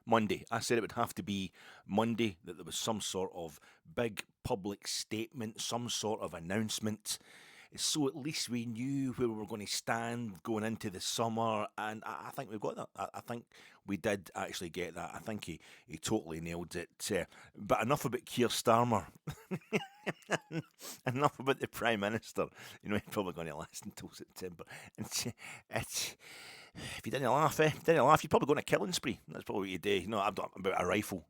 Monday. I said it would have to be Monday, that there was some sort of big public statement, some sort of announcement. So at least we knew where we were going to stand going into the summer, and I think we've got that. I think we did actually get that. I think he totally nailed it. But enough about Keir Starmer. Enough about the Prime Minister. He's probably going to last until September. It's, if you didn't laugh, you're probably going to killing spree. That's probably what you do. I've done about a rifle.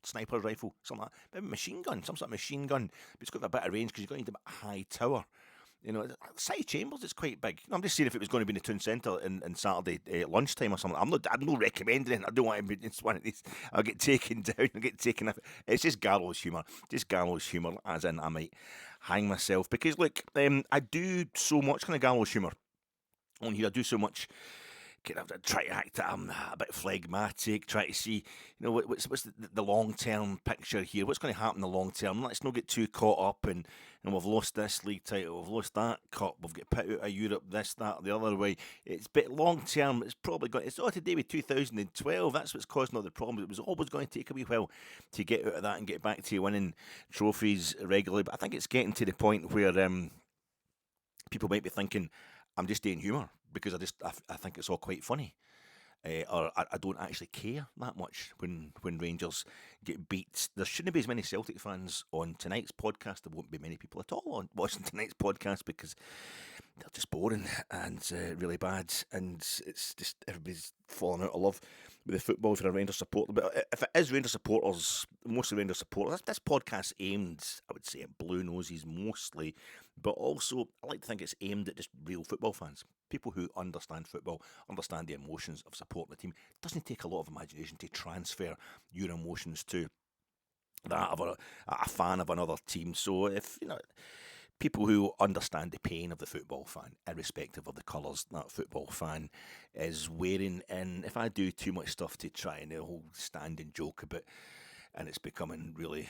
Sniper rifle, something like that. Maybe machine gun, some sort of machine gun. But it's got a bit of range because you've got to need a high tower. City Chambers is quite big. I'm just saying if it was going to be in the town centre in Saturday lunchtime or something. I'm not recommending it. I don't want to be. It's one of these. I'll get taken down. I'll get taken. It's just gallows humour. Just gallows humour. As in, I might hang myself because look, I do so much kind of gallows humour on here. I do so much. Kind of try to act a bit phlegmatic, try to see, what's the long term picture here. What's going to happen in the long term? Let's not get too caught up and we've lost this league title, we've lost that cup, we've got put out of Europe, this, that, the other way. It's bit long term. It's probably got. It's all to do with 2012. That's what's causing all the problems. It was always going to take a wee while to get out of that and get back to winning trophies regularly. But I think it's getting to the point where people might be thinking, I'm just doing humour because I think it's all quite funny. Or I don't actually care that much when Rangers get beat. There shouldn't be as many Celtic fans on tonight's podcast. There won't be many people at all on watching tonight's podcast because they're just boring and really bad. And it's just everybody's falling out of love with the football if you're a Rangers supporter. But if it is Rangers supporters, most of the Rangers supporters, this podcast aimed, I would say, at blue noses mostly, but also I like to think it's aimed at just real football fans. People who understand football, understand the emotions of supporting the team. It doesn't take a lot of imagination to transfer your emotions to that of a fan of another team. So if people who understand the pain of the football fan, irrespective of the colours that football fan is wearing, and if I do too much stuff to try and the whole stand and joke about, and it's becoming really,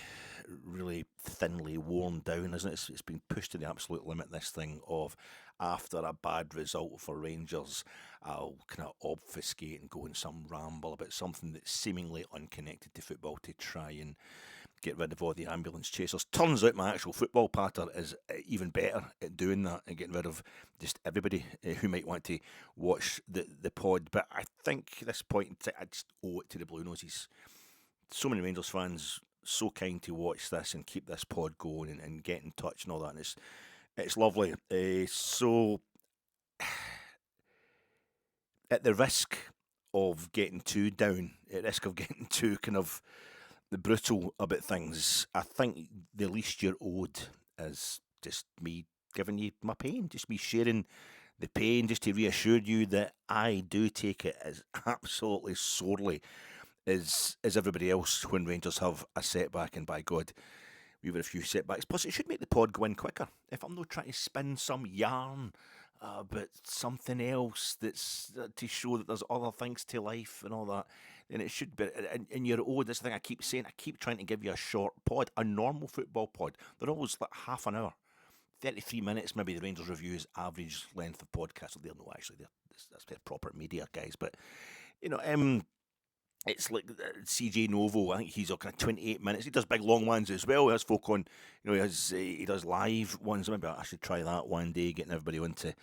really thinly worn down, isn't it? It's been pushed to the absolute limit, this thing of after a bad result for Rangers, I'll kind of obfuscate and go in some ramble about something that's seemingly unconnected to football to try and get rid of all the ambulance chasers. Turns out my actual football patter is even better at doing that and getting rid of just everybody who might want to watch the pod. But I think at this point, I just owe it to the Blue Noses. So many Rangers fans so kind to watch this and keep this pod going and get in touch and all that, and it's lovely. So at the risk of getting too down, at risk of getting too kind of the brutal about things, I think the least you're owed is just me giving you my pain, just me sharing the pain, just to reassure you that I do take it as absolutely sorely as everybody else when Rangers have a setback, and by God, we've had a few setbacks. Plus, it should make the pod go in quicker. If I'm not trying to spin some yarn about something else that's to show that there's other things to life and all that, then it should be. And you're owed this thing I keep saying. I keep trying to give you a short pod, a normal football pod. They're always like half an hour. 33 minutes, maybe the Rangers Review's average length of podcast. Well, they're no, actually, that's their proper media guys. But, it's like CJ Novo. I think he's on kind of 28 minutes. He does big long ones as well. He has folk on, he does live ones. Maybe I should try that one day, getting everybody on to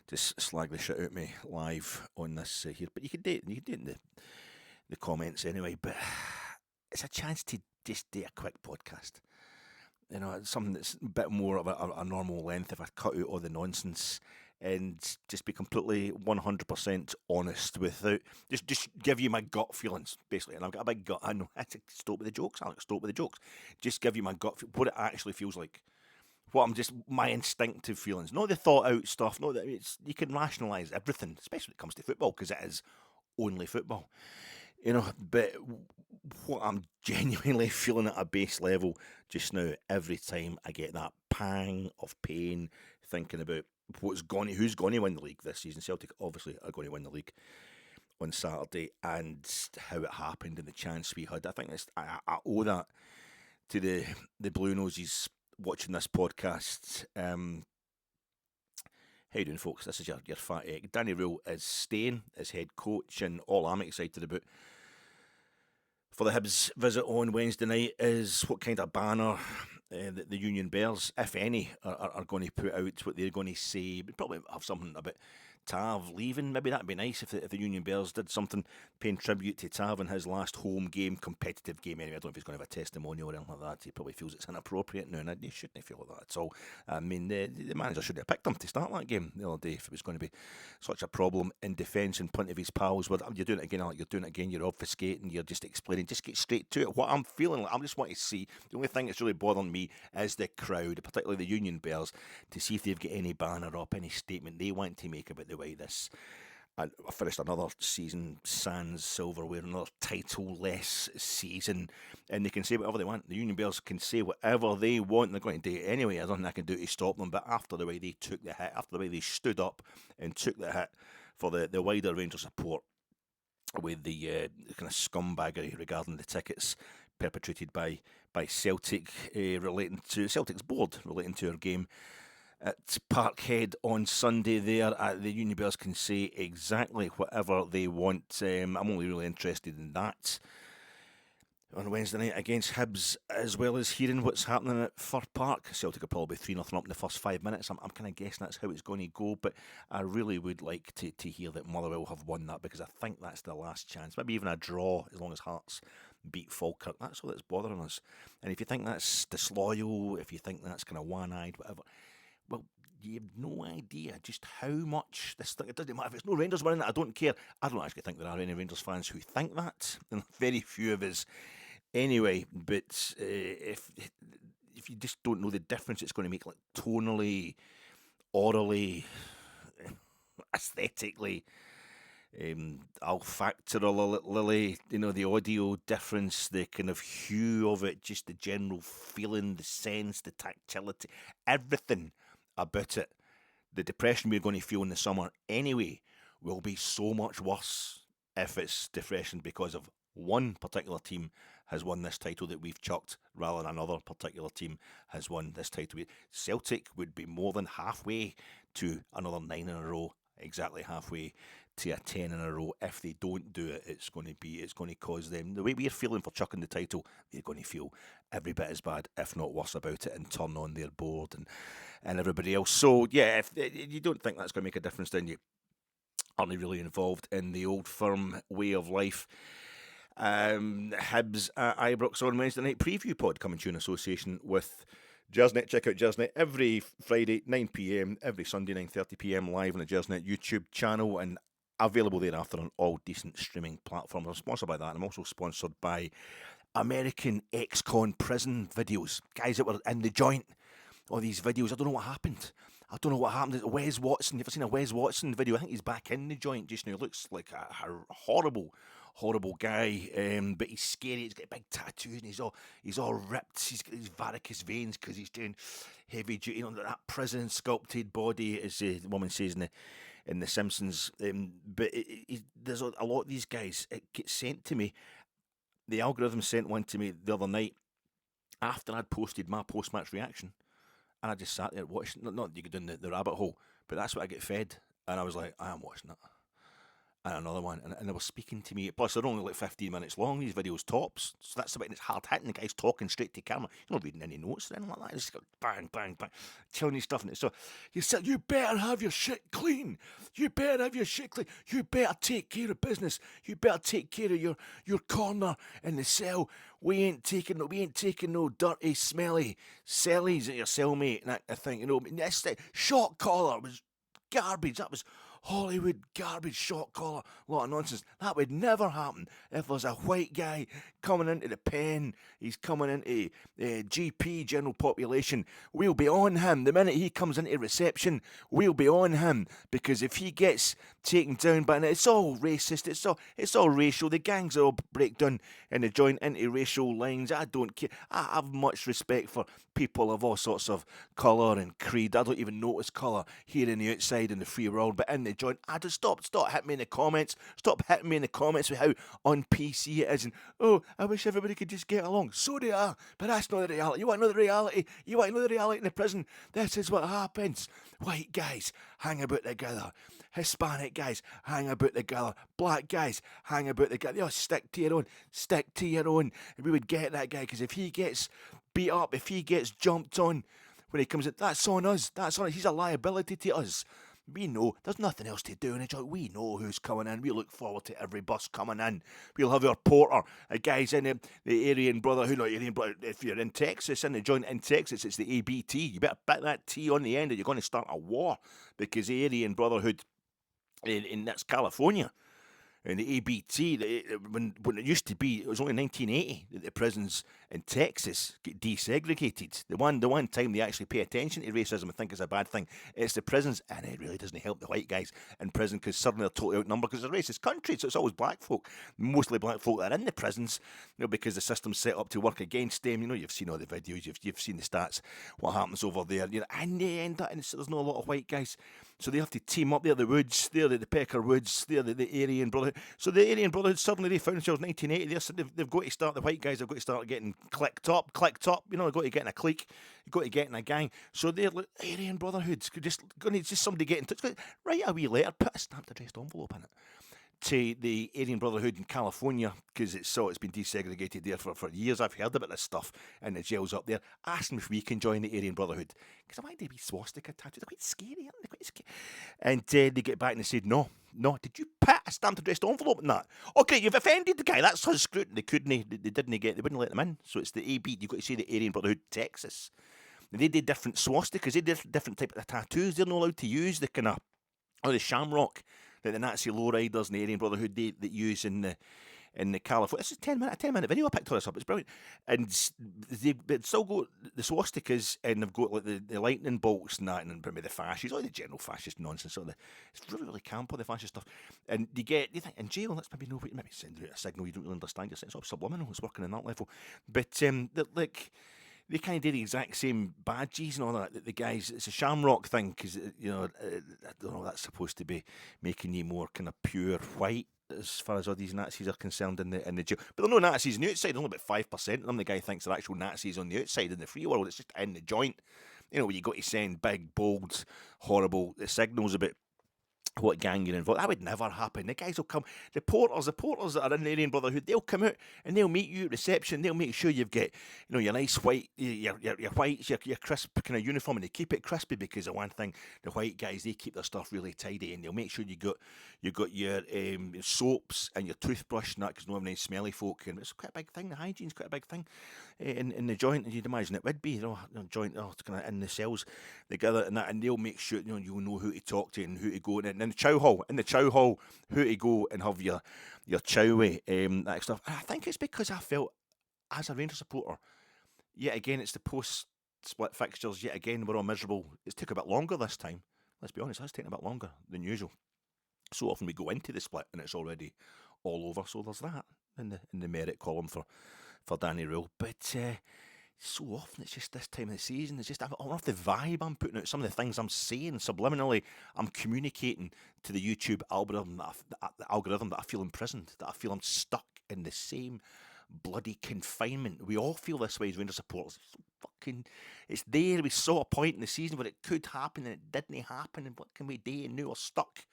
just slag the shit out of me live on this here. But you can do it. You can do it in the comments anyway. But it's a chance to just do a quick podcast. Something that's a bit more of a normal length if I cut out all the nonsense and just be completely 100% honest without just give you my gut feelings, basically. And I've got a big gut. I know I have to stop with the jokes. Alex, stop with the jokes. Just give you my gut, what it actually feels like. My instinctive feelings, not the thought out stuff. Not that you can rationalise everything, especially when it comes to football, because it is only football. But what I'm genuinely feeling at a base level just now, every time I get that pang of pain thinking about who's going to win the league this season. Celtic obviously are going to win the league on Saturday, and how it happened and the chance we had. I think I owe that to the Blue Noses watching this podcast. How you doing, folks? This is your fat egg. Danny Röhl is staying as head coach, and all I'm excited about for the Hibs visit on Wednesday night is what kind of banner the Union Bears, if any, are going to put out, what they're going to say. But probably have something about Tav leaving. Maybe that'd be nice if the Union Bears did something paying tribute to Tav in his last home game, competitive game anyway. I don't know if he's going to have a testimonial or anything like that. He probably feels it's inappropriate now, and he shouldn't feel like that at all. I mean, the manager should have picked him to start that game the other day if it was going to be such a problem in defence in front of his pals. Well, you're doing it again, Alec, you're doing it again, you're obfuscating, you're just explaining, just get straight to it. What I'm feeling like, I just want to see, the only thing that's really bothering me is the crowd, particularly the Union Bears, to see if they've got any banner up, any statement they want to make about the way this. I finished another season sans silverware, another title-less season, and they can say whatever they want. The Union Bears can say whatever they want. They're going to do it anyway. There's nothing I can do to stop them. But after the way they took the hit, after the way they stood up and took the hit for the wider range of support with the kind of scumbaggery regarding the tickets perpetrated by Celtic relating to Celtic's board relating to our game at Parkhead on Sunday there. The Union Bears can say exactly whatever they want. I'm only really interested in that on Wednesday night against Hibs, as well as hearing what's happening at Fir Park. Celtic are probably 3-0 up in the first 5 minutes. I'm kind of guessing that's how it's going to go, but I really would like to hear that Motherwell have won that, because I think that's the last chance. Maybe even a draw, as long as Hearts beat Falkirk. That's all that's bothering us. And if you think that's disloyal, if you think that's kind of one-eyed, whatever, well, you have no idea just how much this thing. It doesn't matter if it's no Rangers winning it. I don't care. I don't actually think there are any Rangers fans who think that, and very few of us anyway. But if you just don't know the difference it's going to make, like tonally, orally, aesthetically, olfactorily, the audio difference, the kind of hue of it, just the general feeling, the sense, the tactility, everything about it. The depression we're going to feel in the summer anyway will be so much worse if it's depression because of one particular team has won this title that we've chucked, rather than another particular team has won this title. Celtic would be more than halfway to another 9 in a row, exactly halfway to a 10 in a row. If they don't do it, it's going to cause them, the way we're feeling for chucking the title, they're going to feel every bit as bad, if not worse, about it, and turn on their board and everybody else. So yeah, if you don't think that's going to make a difference, then you aren't really involved in the Old Firm way of life. Hibs at Ibrox on Wednesday night preview pod, coming to you in association with Jersnet. Check out Jersnet every Friday 9pm, every Sunday 9:30pm live on the Jersnet YouTube channel, and available thereafter on all decent streaming platforms. I'm sponsored by that. I'm also sponsored by American ex-con prison videos, guys that were in the joint. All these videos, I don't know what happened. Wes Watson, you ever seen a Wes Watson video? I think he's back in the joint just now. He looks like a horrible guy, but he's scary. He's got big tattoos and he's all ripped. He's got these varicose veins because he's doing heavy duty under that prison sculpted body, as the woman says in The Simpsons. But there's a lot of these guys. It gets sent to me. The algorithm sent one to me the other night after I'd posted my post-match reaction. And I just sat there watching, not you go down the rabbit hole, but that's what I get fed. And I was like, I am watching it. And another one, and they were speaking to me. Plus, they're only like 15 minutes long, these videos tops. So that's about, it's hard hitting. The guy's talking straight to camera. You're not reading any notes or anything like that. It's just go bang, bang, bang, telling you stuff. And so he said, you better have your shit clean. You better have your shit clean. You better take care of business. You better take care of your corner in the cell. We ain't taking no dirty, smelly cellies at your cellmate and that kind of thing. This shot collar was garbage. That was Hollywood garbage, shot collar, a lot of nonsense. That would never happen if there's a white guy coming into the pen. He's coming into GP, general population. We'll be on him. The minute he comes into reception, we'll be on him, because if he gets taken down by, it's all racist, it's all racial. The gangs all break down in the joint into racial lines. I don't care. I have much respect for people of all sorts of colour and creed. I don't even notice colour here in the outside in the free world, but in the joint, I just stop hitting me in the comments. Stop hitting me in the comments with how on PC it is, and I wish everybody could just get along. So they are, but that's not the reality. You want to know the reality? You want to know the reality in the prison? This is what happens. White guys hang about together. Hispanic guys, hang about together. Black guys, hang about together. Oh, stick to your own. Stick to your own. And we would get that guy, because if he gets beat up, if he gets jumped on when he comes in, that's on us. That's on us. He's a liability to us. We know there's nothing else to do in a joint. We know who's coming in. We look forward to every bus coming in. We'll have our porter, a guy's in the Aryan Brotherhood, not Aryan Brotherhood. If you're in Texas, in the joint in Texas, it's the ABT. You better put that T on the end, or you're going to start a war, because the Aryan Brotherhood in that's California. And the ABT, when it used to be, it was only 1980 that the prisons in Texas get desegregated. The one time they actually pay attention to racism, I think, is a bad thing. It's the prisons, and it really doesn't help the white guys in prison, because suddenly they're totally outnumbered, because it's a racist country, so it's always black folk, mostly black folk that are in the prisons, because the system's set up to work against them. You've seen all the videos, you've seen the stats, what happens over there, and they end up, and there's not a lot of white guys, so they have to team up. They're the Woods, they're the Pecker Woods, they're the Aryan Brotherhood. So the Aryan Brotherhood, suddenly they found themselves in 1980. They've got to start, the white guys have got to start getting clicked up. They've got to get in a clique, you've got to get in a gang. So they're like, Aryan Brotherhoods, just somebody get in touch. Write a wee letter, put a stamped addressed envelope in it to the Aryan Brotherhood in California, because it's been desegregated there for years. I've heard about this stuff in the jails up there. Ask them if we can join the Aryan Brotherhood, because I might be swastika tattoos. They're quite scary, aren't they? Quite scary. And they get back and they said, no. Did you put a stamped addressed envelope in that? Okay, you've offended the guy. That's his scrutiny. They wouldn't let them in. So it's the AB. You've got to say the Aryan Brotherhood, Texas. They did different swastikas. They did different type of tattoos. They're not allowed to use the kind of, or the shamrock that the Nazi lowriders and the Aryan Brotherhood that use in the California. This is a 10-minute video. I picked all this up. It's brilliant. And they've still got the swastikas, and they've got like the lightning bolts and that, and maybe the fascists, all the general fascist nonsense. It's really, really camp, all the fascist stuff. And you think in jail, that's maybe sending out a signal you don't really understand. It's sort of subliminal. It's working on that level. But they kind of did the exact same badges and all that. The guys, it's a shamrock thing, because I don't know, that's supposed to be making you more kind of pure white, as far as all these Nazis are concerned in the jail. But there are no Nazis on the outside. Only about 5% of them, the guy thinks, are actual Nazis on the outside. In the free world, it's just in the joint. Where you got to send big, bold, horrible signals about what gang you're involved. That would never happen. The guys will come. The porters that are in the Aryan Brotherhood, they'll come out and they'll meet you at reception. They'll make sure you've got, your nice white, your whites, your crisp kind of uniform, and they keep it crispy, because of one thing, the white guys, they keep their stuff really tidy, and they'll make sure you got your soaps and your toothbrush and that, because no one nice smelly folk. And it's quite a big thing. The hygiene's quite a big thing in the joint, and you'd imagine it would be. Joint, it's kind of in the cells together and that, and they'll make sure you'll know who to talk to and who to go in the chow hall, who to go and have your chow with, that stuff. And I think it's because I felt, as a Rangers supporter, yet again, it's the post-split fixtures, yet again, we're all miserable. It's took a bit longer this time. Let's be honest, it's taken a bit longer than usual. So often we go into the split and it's already all over. So there's that in the merit column for Danny Röhl. But so often it's just this time of the season, it's just, I don't know if the vibe I'm putting out, some of the things I'm saying subliminally, I'm communicating to the YouTube algorithm that I feel imprisoned, that I feel I'm stuck in the same bloody confinement. We all feel this way as Rangers supporters. It's there. We saw a point in the season where it could happen and it didn't happen, and what can we do? And now we're stuck.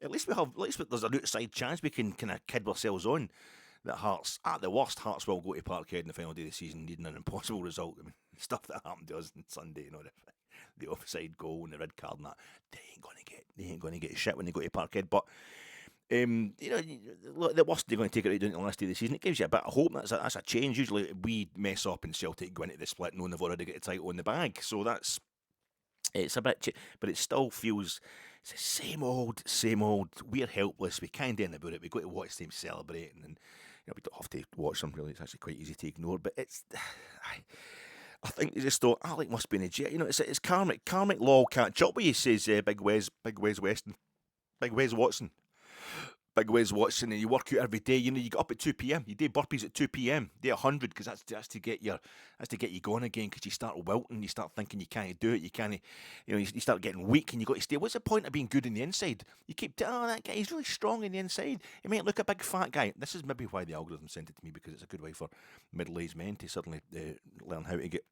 At least there's an outside chance we can kind of kid ourselves on that Hearts, at the worst, Hearts will go to Parkhead in the final day of the season, needing an impossible result. I mean, stuff that happened to us on Sunday, the offside goal and the red card and that, they ain't going to get shit when they go to Parkhead. But the worst they're going to take it right down to the last day of the season. It gives you a bit of hope. That's a change. Usually we mess up and Celtic go into the split knowing they've already got a title in the bag. So it's a bit, but it still feels it's the same old. We're helpless. We can't do anything about it. We've got to watch them celebrating, and we don't have to watch them really. It's actually quite easy to ignore. But I think they just thought Alec must be in a jail. It's karmic law catch up with you, says Big Wes Watson. Big Wes Watson, and you work out every day. You get up at 2 p.m. You do burpees at 2 p.m. Do 100 because that's to get you going again. Because you start wilting, you start thinking you can't do it. You can't. You start getting weak, and you got to stay. What's the point of being good on the inside? You keep that guy. He's really strong on the inside. He might look a big fat guy. This is maybe why the algorithm sent it to me, because it's a good way for middle-aged men to suddenly learn how to get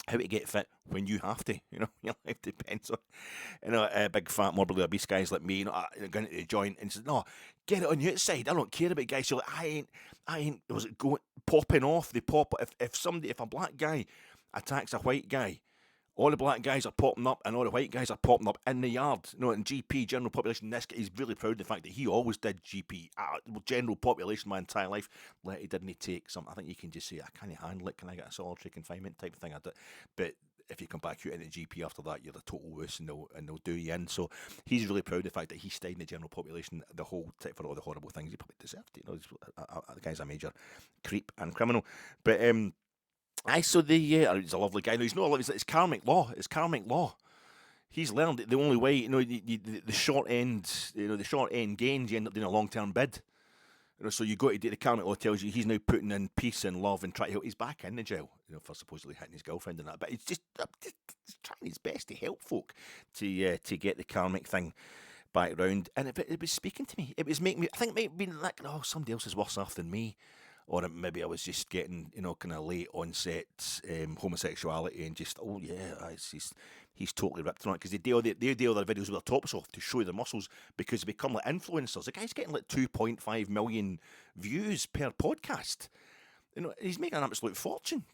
how to get fit when you have to. Your life depends on, big fat morbidly obese guys like me, going to the joint and says, no, get it on the outside. I don't care about guys. So like, I ain't, was it going, popping off? They pop, if a black guy attacks a white guy, all the black guys are popping up and all the white guys are popping up in the yard. In GP, general population, this guy, he's really proud of the fact that he always did GP. General population my entire life. He didn't take some. I think you can just say, I can't handle it. Can I get a solitary confinement type of thing? But if you come back out in the GP after that, you're the total wuss and they'll do you in. So he's really proud of the fact that he stayed in the general population the whole time for all the horrible things he probably deserved. The guy's a major creep and criminal. But so he's a lovely guy. No, he's not a lovely. It's karmic law. It's karmic law. He's learned that the only way, the short end, the short end gains. You end up doing a long term bid. So you got to do, the karmic law tells you he's now putting in peace and love and trying to help. He's back in the jail, for supposedly hitting his girlfriend and that. But he's just trying his best to help folk to get the karmic thing back round. And it was speaking to me. It was making me. I think it might be like, somebody else is worse off than me. Or maybe I was just getting, kind of late onset homosexuality and just, he's totally ripped on it, because they do all their videos with their tops off to show their muscles, because they become like influencers. The guy's getting like 2.5 million views per podcast. He's making an absolute fortune.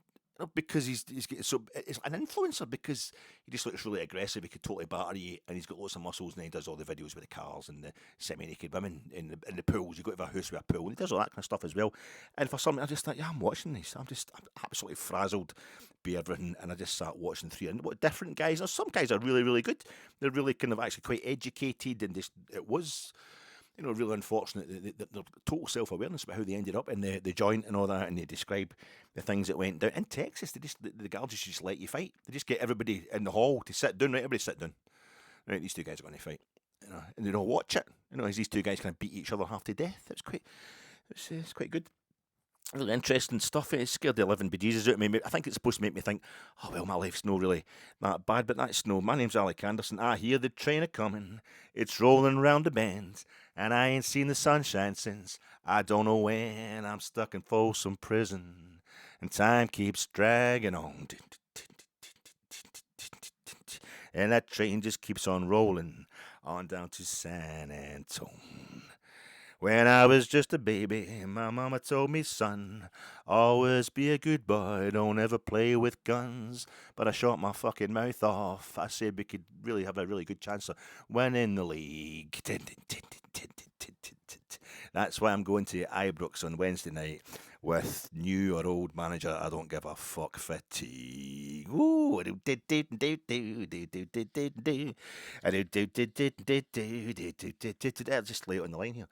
Because he's getting it's an influencer, because he just looks really aggressive. He could totally batter you, and he's got lots of muscles, and he does all the videos with the cars and the semi-naked women in the pools. You go to a house with a pool, and he does all that kind of stuff as well. And for some, I just thought, I'm watching this. I'm absolutely frazzled by everything, and I just sat watching through. And what different guys? Some guys are really, really good. They're really kind of actually quite educated, and it was. Really unfortunate. Their total self-awareness about how they ended up in the joint and all that, and they describe the things that went down. In Texas, the guards just let you fight. They just get everybody in the hall to sit down. Right, everybody sit down. Right, these two guys are going to fight. And they don't watch it. As these two guys kind of beat each other half to death. It's quite good. Really interesting stuff. It scared the living bejesus out of me. I think it's supposed to make me think, oh, well, my life's no really that bad, but that's no. My name's Alec Anderson. I hear the train a coming. It's rolling round the bend, and I ain't seen the sunshine since I don't know when. I'm stuck in Folsom Prison, and time keeps dragging on. And that train just keeps on rolling on down to San Antone. When I was just a baby, my mama told me, son, always be a good boy, don't ever play with guns. But I shot my fucking mouth off. I said we could really have a really good chance of winning the league. That's why I'm going to Ibrox on Wednesday night with new or old manager I don't give a fuck fatigue. Ooh, just lay it on the line here.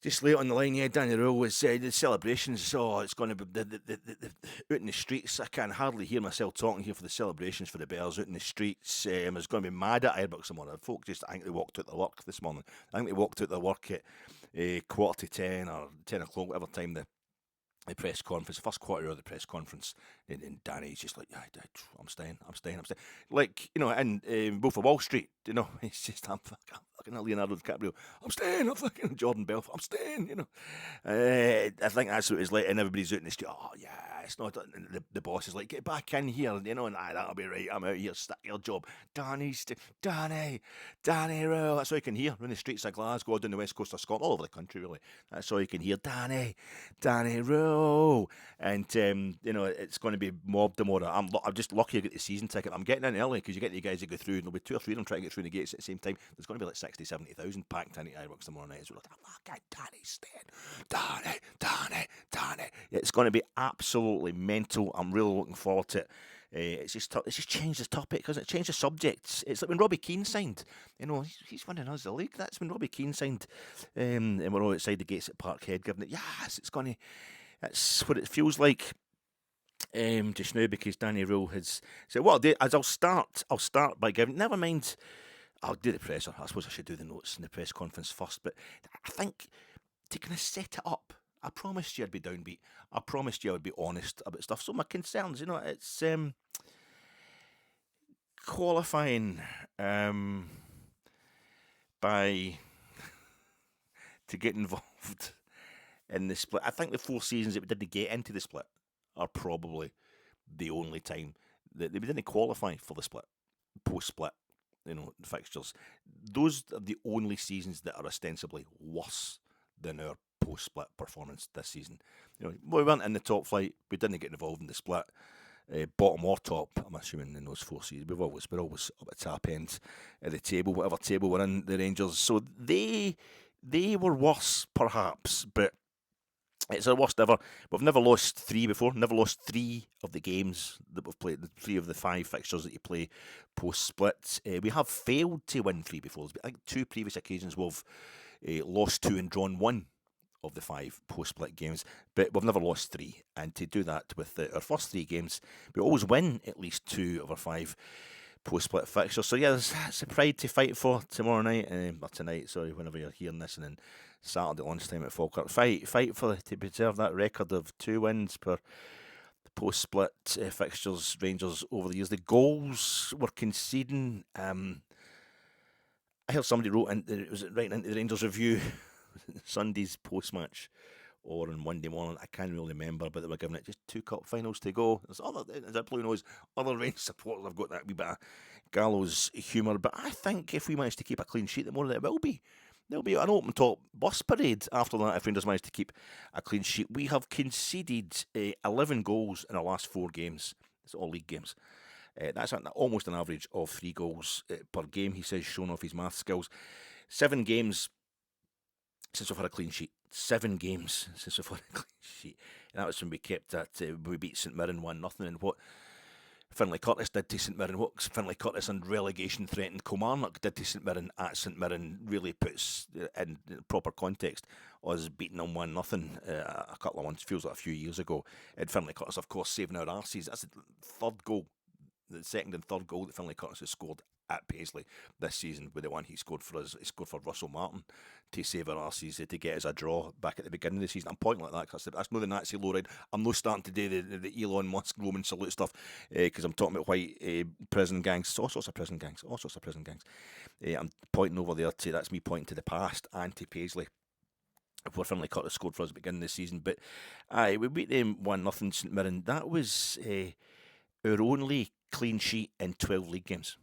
Just late on the line, Danny Röhl was the celebrations. It's going to be out in the streets. I can hardly hear myself talking here for the celebrations for the Bears out in the streets. It's going to be mad at Ibrox this morning. Folk I think they walked out their work this morning. I think they walked out their work at 10:15 or 10 o'clock, whatever time the press conference, the first quarter of the press conference, and Danny's just like, I'm staying. Like, and Wolf of Wall Street, it's just, I'm fucking Leonardo DiCaprio, I'm staying, I'm fucking Jordan Belfort, I'm staying, I think that's what it's like, and everybody's out in the street, it's not, the boss is like, get back in here, and that'll be right, I'm out here, start your job, Danny Röhl, that's all you can hear, in the streets of Glasgow, down the west coast of Scotland, all over the country, really, that's all you can hear, Danny Röhl, and, it's going to be mobbed tomorrow. I'm just lucky I get the season ticket. I'm getting in early, because you get the guys that go through, and there'll be 2 or 3 of them trying to get through the gates at the same time. There's going to be like 60,000, 70,000 packed into Ibrox tomorrow night. So we're like, Danny's staying. Danny. Yeah, it's going to be absolutely mental. I'm really looking forward to it. It's just changed the topic, because it changed the subjects. It's like when Robbie Keane signed. He's winning us the league. That's when Robbie Keane signed, and we're all outside the gates at Parkhead giving it. Yes, that's what it feels like. Just now, because Danny Röhl has said, "What I'll do is I'll start by giving. Never mind, I'll do the presser. I suppose I should do the notes in the press conference first. But I think to kind of set it up, I promised you I'd be downbeat. I promised you I would be honest about stuff. So my concerns, it's qualifying by to get involved in the split. I think the 4 seasons that we didn't get into the split are probably the only time that they didn't qualify for the split, post-split, fixtures. Those are the only seasons that are ostensibly worse than our post-split performance this season. We weren't in the top flight. We didn't get involved in the split. Bottom or top, I'm assuming in those 4 seasons. We're always up at the top end of the table, whatever table we're in, the Rangers. So they were worse, perhaps, but it's our worst ever. We've never lost 3 before, never lost 3 of the games that we've played, 3 of the 5 fixtures that you play post-split. We have failed to win 3 before. I think 2 previous occasions we've lost 2 and drawn 1 of the 5 post-split games, but we've never lost 3. And to do that with our first 3 games, we always win at least 2 of our 5 post-split fixtures. So yeah, there's a pride to fight for tomorrow night, or tonight, sorry, whenever you're hearing this, and then Saturday lunchtime at Falkirk. Fight for to preserve that record of 2 wins per post-split fixtures, Rangers, over the years. The goals were conceding. I heard somebody wrote right into the Rangers Review Sunday's post-match or on Monday morning, I can't really remember, but they were giving it just 2 cup finals to go. There's Blue Nose, other Rangers supporters have got that wee bit of gallows humour, but I think if we manage to keep a clean sheet, the more it will be. There'll be an open top bus parade after that if Rangers manage to keep a clean sheet. We have conceded 11 goals in our last 4 games. It's all league games. That's almost an average of 3 goals per game, he says, showing off his math skills. 7 games since we've had a clean sheet. 7 games since we've had a clean sheet. And that was when we kept that, we beat St Mirren 1-0. And what Finlay Curtis did to St Mirren, what Finlay Curtis and relegation threatened Kilmarnock did to St Mirren at St Mirren really puts in proper context us beating them 1-0 a couple of months, feels like a few years ago. And Finlay Curtis, of course, saving our arses. That's the third goal, the second and third goal that Finlay Curtis has scored at Paisley this season, with the one he scored for us. He scored for Russell Martin to save our arses, to get us a draw back at the beginning of the season. I'm pointing like that because that's not the Nazi lowride. I'm not starting to do the Elon Musk Roman salute stuff because I'm talking about white prison gangs, all sorts of prison gangs. I'm pointing over there to, that's me pointing to the past and to Paisley, where Finlay Curtis scored for us at the beginning of the season. But we beat them 1-0 St Mirren. That was our only clean sheet in 12 league games.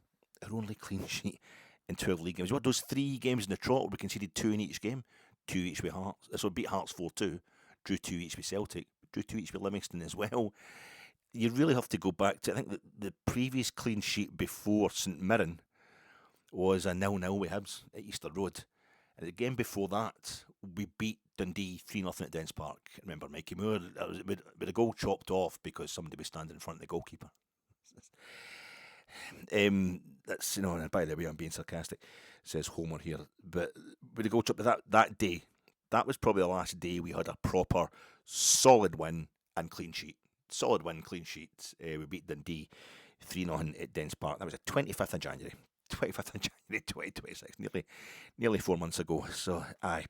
Our only clean sheet in 12 league games. What, those 3 games in the trot, we conceded 2 in each game, 2 each with Hearts. So we beat Hearts 4-2, drew 2 each with Celtic, drew 2 each with Livingston as well. You really have to go back to, I think, the previous clean sheet before St Mirren was a 0-0 with Hibs at Easter Road. And the game before that, we beat Dundee 3-0 at Dens Park. Remember, Mikey Moore, with a goal chopped off because somebody was standing in front of the goalkeeper. That's, and by the way, I'm being sarcastic, says Homer here, but with the goal chopped, that day, that was probably the last day we had a proper solid win and clean sheet. Solid win, clean sheet. We beat Dundee 3-0 at Dens Park. That was the 25th of January. 25th of January 2026, nearly 4 months ago. So, aye.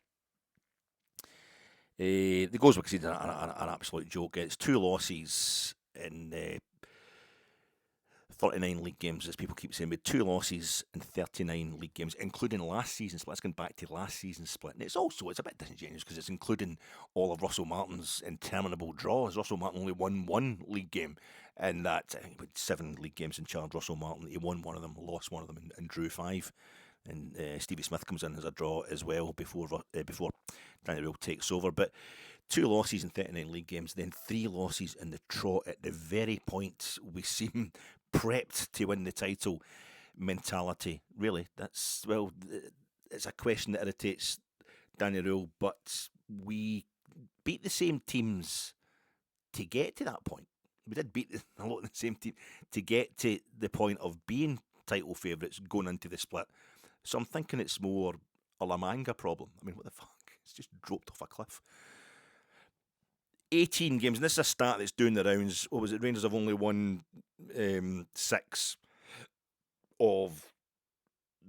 The goals were conceded an absolute joke. It's 2 losses in 39 league games, as people keep saying, with 2 losses in 39 league games, including last season's split. Let's go back to last season's split. And it's a bit disingenuous because it's including all of Russell Martin's interminable draws. Russell Martin only won 1 league game, and that, I think, with 7 league games in charge, Russell Martin, he won 1 of them, lost 1 of them, and drew 5. And Stevie Smith comes in as a draw as well before Danny Röhl takes over. But 2 losses in 39 league games, then 3 losses in the trot at the very point we seem prepped to win the title mentality. Really, it's a question that irritates Danny Röhl, but we beat the same teams to get to that point. We did beat a lot of the same team to get to the point of being title favourites going into the split. So I'm thinking it's more a La Manga problem. I mean, what the fuck? It's just dropped off a cliff. 18 games, and this is a stat that's doing the rounds. What was it? Rangers have only won 6 of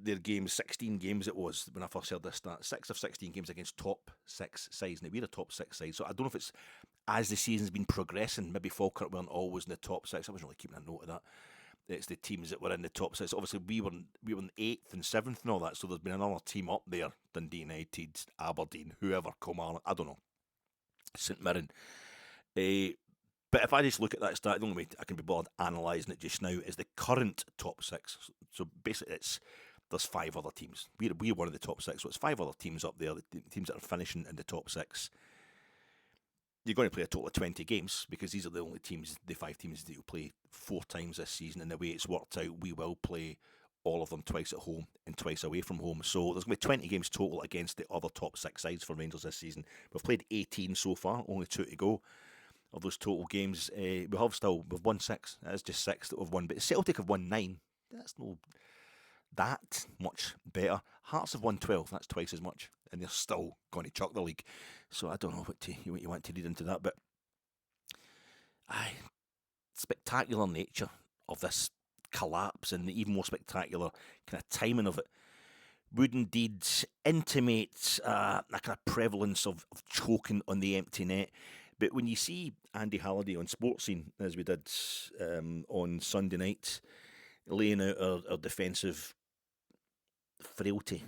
their games, 16 games it was when I first heard this stat. 6 of 16 games against top 6 sides. Now, we're a top 6 side, so I don't know if it's as the season's been progressing, maybe Falkirk weren't always in the top 6. I wasn't really keeping a note of that. It's the teams that were in the top 6. Obviously, we were in 8th and 7th and all that, so there's been another team up there. Dundee United, Aberdeen, whoever, Kilmarnock, I don't know. St Mirren. But if I just look at that stat, the only way I can be bothered analysing it just now is the current top six. So basically, there's 5 other teams. We're one of the top 6, so it's 5 other teams up there, the teams that are finishing in the top 6. You're going to play a total of 20 games because these are the only teams, the 5 teams that you'll play 4 times this season. And the way it's worked out, we will play all of them twice at home and twice away from home. So there's going to be 20 games total against the other top 6 sides for Rangers this season. We've played 18 so far, only 2 to go. Of those total games, we've won 6. That's just 6 that we've won. But Celtic have won 9. That's no that much better. Hearts have won 12. That's twice as much, and they're still going to chuck the league. So I don't know what you want to read into that, but spectacular nature of this collapse, and the even more spectacular kind of timing of it would indeed intimate a kind of prevalence of choking on the empty net. But when you see Andy Halliday on Sports Scene, as we did on Sunday night, laying out our defensive frailty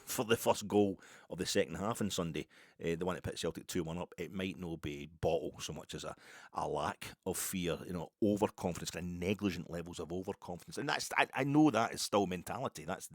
for the first goal of the second half on Sunday, the one that put Celtic 2-1 up, it might not be bottle so much as a lack of fear, overconfidence, kind of negligent levels of overconfidence. And I know that is still mentality. That's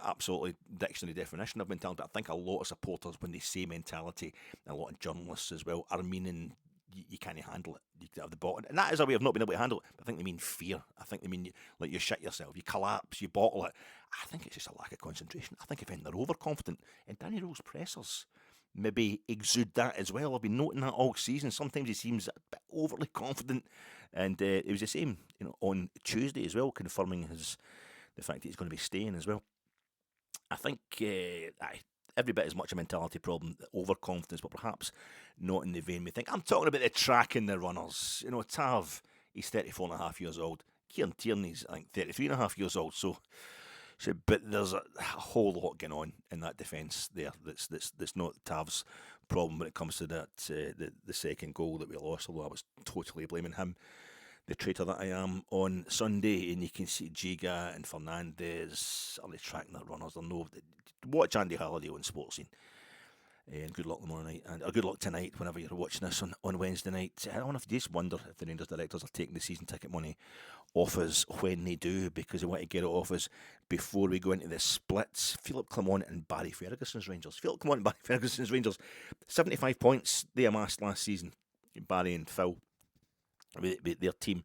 absolutely dictionary definition of mentality. I think a lot of supporters, when they say mentality, and a lot of journalists as well, are meaning you can't handle it. You have the bottle, and that is a way of not being able to handle it. But I think they mean fear. I think they mean like you shit yourself, you collapse, you bottle it. I think it's just a lack of concentration. I think if they're overconfident, and Danny Röhl's pressers maybe exude that as well. I've been noting that all season. Sometimes he seems a bit overly confident, and it was the same, on Tuesday as well, confirming the fact that he's going to be staying as well. I think every bit as much a mentality problem, overconfidence, but perhaps not in the vein we think. I'm talking about the track and the runners. Tav, he's 34 and a half years old. Kieran Tierney's, I think, 33 and a half years old. So but there's a whole lot going on in that defence there. That's not Tav's problem when it comes to that the second goal that we lost. Although I was totally blaming him, the traitor that I am, on Sunday. And you can see Giga and Fernandez are tracking their runners. Watch Andy Halliday on Sports Scene. And good luck tomorrow night, or good luck tonight, whenever you're watching this on Wednesday night. I don't know if you just wonder if the Rangers directors are taking the season ticket money off us when they do, because they want to get it off us before we go into the splits. Philip Clement and Barry Ferguson's Rangers. Philip Clement and Barry Ferguson's Rangers, 75 points they amassed last season. Barry and Phil, with their team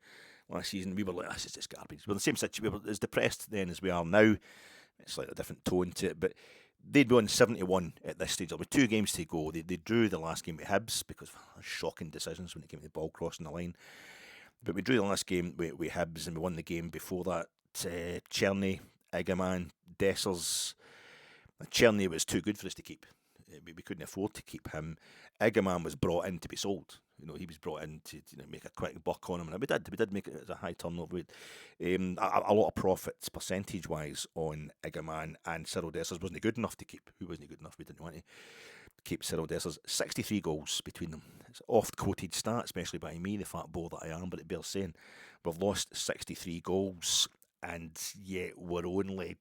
last season, we were like, this is just garbage. We're in the same situation. We were as depressed then as we are now. It's like a different tone to it, but they'd be on 71 at this stage. There were 2 games to go. They drew the last game with Hibs because of shocking decisions when it came to the ball crossing the line. But we drew the last game with Hibs, and we won the game before that. Cherny, Igaman, Dessers. Cherny was too good for us to keep. We couldn't afford to keep him. Igaman was brought in to be sold. He was brought in to make a quick buck on him, and we did make it as a high turnover rate. A lot of profits percentage-wise on Igaman, and Cyril Dessers wasn't good enough to keep. Who wasn't good enough? We didn't want to keep Cyril Dessers. 63 goals between them. It's an oft-quoted stat, especially by me, the fat ball that I am, but it bears saying. We've lost 63 goals, and yet we're only,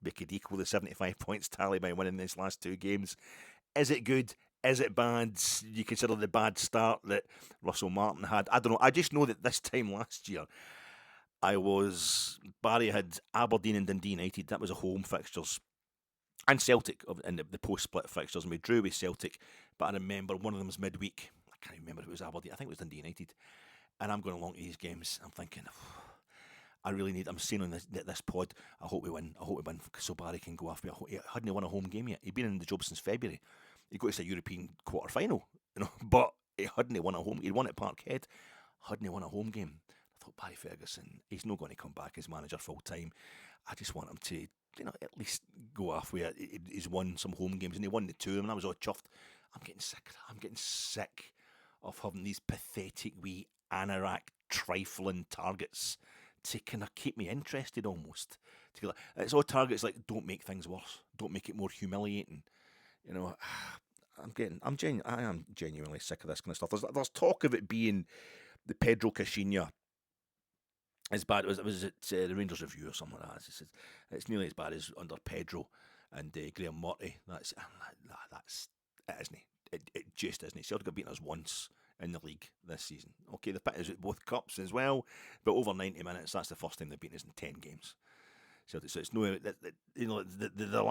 we could equal the 75 points tally by winning these last 2 games. Is it good? Is it bad? You consider the bad start that Russell Martin had? I don't know. I just know that this time last year, Barry had Aberdeen and Dundee United. That was a home fixtures. And Celtic in the post-split fixtures. And we drew with Celtic. But I remember one of them was midweek. I can't remember if it was Aberdeen. I think it was Dundee United. And I'm going along to these games. I'm thinking, I'm saying on this pod, I hope we win. So Barry can go after me. He hadn't won a home game yet. He'd been in the job since February. He got to a European quarter-final, but he hadn't won a home. He'd won at Parkhead, hadn't won a home game. I thought, Barry Ferguson, he's not going to come back as manager full-time. I just want him to, at least go halfway. He's won some home games, and he won the 2 of them, and I was all chuffed. I'm getting sick of having these pathetic wee anorak trifling targets to kind of keep me interested almost. It's all targets like, don't make things worse, don't make it more humiliating. I am genuinely sick of this kind of stuff. There's talk of it being the Pedro Caixinha as bad. Was it the Rangers Review or something like that? It's nearly as bad as under Pedro and Graham Murty. It isn't. It just isn't. Celtic have beaten us once in the league this season. Okay, they've beaten us at both cups as well, but over 90 minutes, that's the first time they've beaten us in 10 games. So it's no, the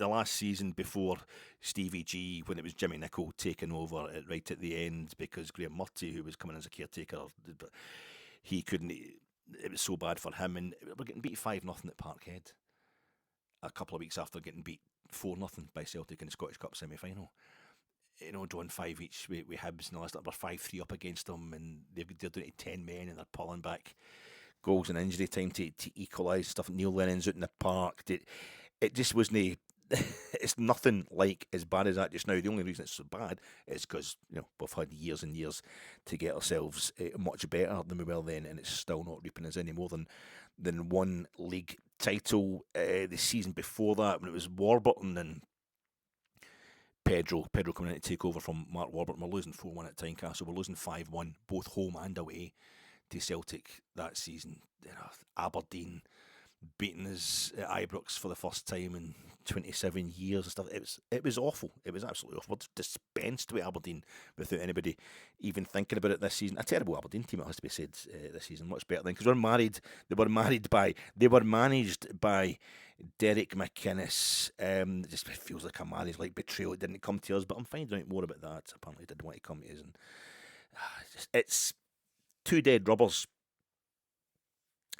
last season before Stevie G, when it was Jimmy Nicholl taking over right at the end because Graham Murty, who was coming as a caretaker, he couldn't. It was so bad for him, and we're getting beat 5-0 at Parkhead a couple of weeks after getting beat 4-0 by Celtic in the Scottish Cup semi-final. Drawing 5 each with Hibs and all that. We're 5-3 up against them, and they're doing it to 10 men, and they're pulling back goals in injury time to equalise stuff. Neil Lennon's out in the park. It just wasn't. It's nothing like as bad as that just now. The only reason it's so bad is because we've had years and years to get ourselves much better than we were then, and it's still not reaping us any more than one league title. The season before that, when it was Warburton and Pedro coming in to take over from Mark Warburton, we're losing 4-1 at Tynecastle. We're losing 5-1 both home and away to Celtic that season. Aberdeen beating us at Ibrox for the first time in 27 years and stuff. It was awful. It was absolutely awful. We're dispensed with Aberdeen without anybody even thinking about it this season. A terrible Aberdeen team, it has to be said, this season. Much better than, because they were managed by Derek McInnes. It just feels like a marriage, like betrayal. It didn't come to us, but I'm finding out more about that. Apparently, it didn't want to come to us, and it's two dead rubbers.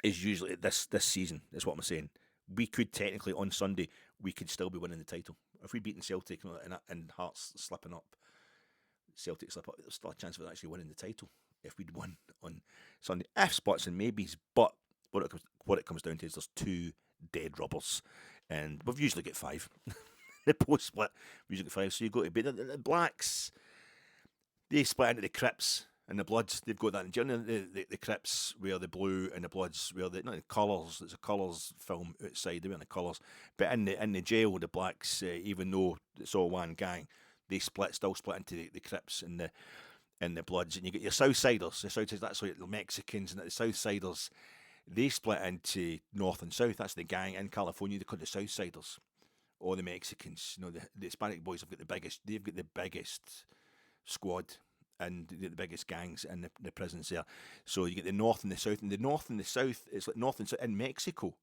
Is usually this season, is what I'm saying. We could technically, on Sunday, we could still be winning the title. If we'd beaten Celtic and Hearts slipping up, Celtic slip up, there's still a chance of actually winning the title if we'd won on Sunday. If spots and maybes, but what it comes down to is there's two dead rubbers, and we've usually got 5. The post split, we usually get 5, so you go to bed. The Blacks, they split into the Crips and the Bloods. They've got that. Do you know the Crips wear the blue and the Bloods wear the colours? It's a colours film outside. They wear the colours, but in the jail, the Blacks, even though it's all one gang, they still split into the Crips and the Bloods. And you get your Southsiders. The Southsiders, that's like the Mexicans, and the Southsiders, they split into North and South. That's the gang in California. They call the Southsiders, or the Mexicans. The Hispanic boys have got the biggest. They've got the biggest squad and the biggest gangs in the prisons there. So you get the North and the South, and the North and the South, it's like North and South in Mexico.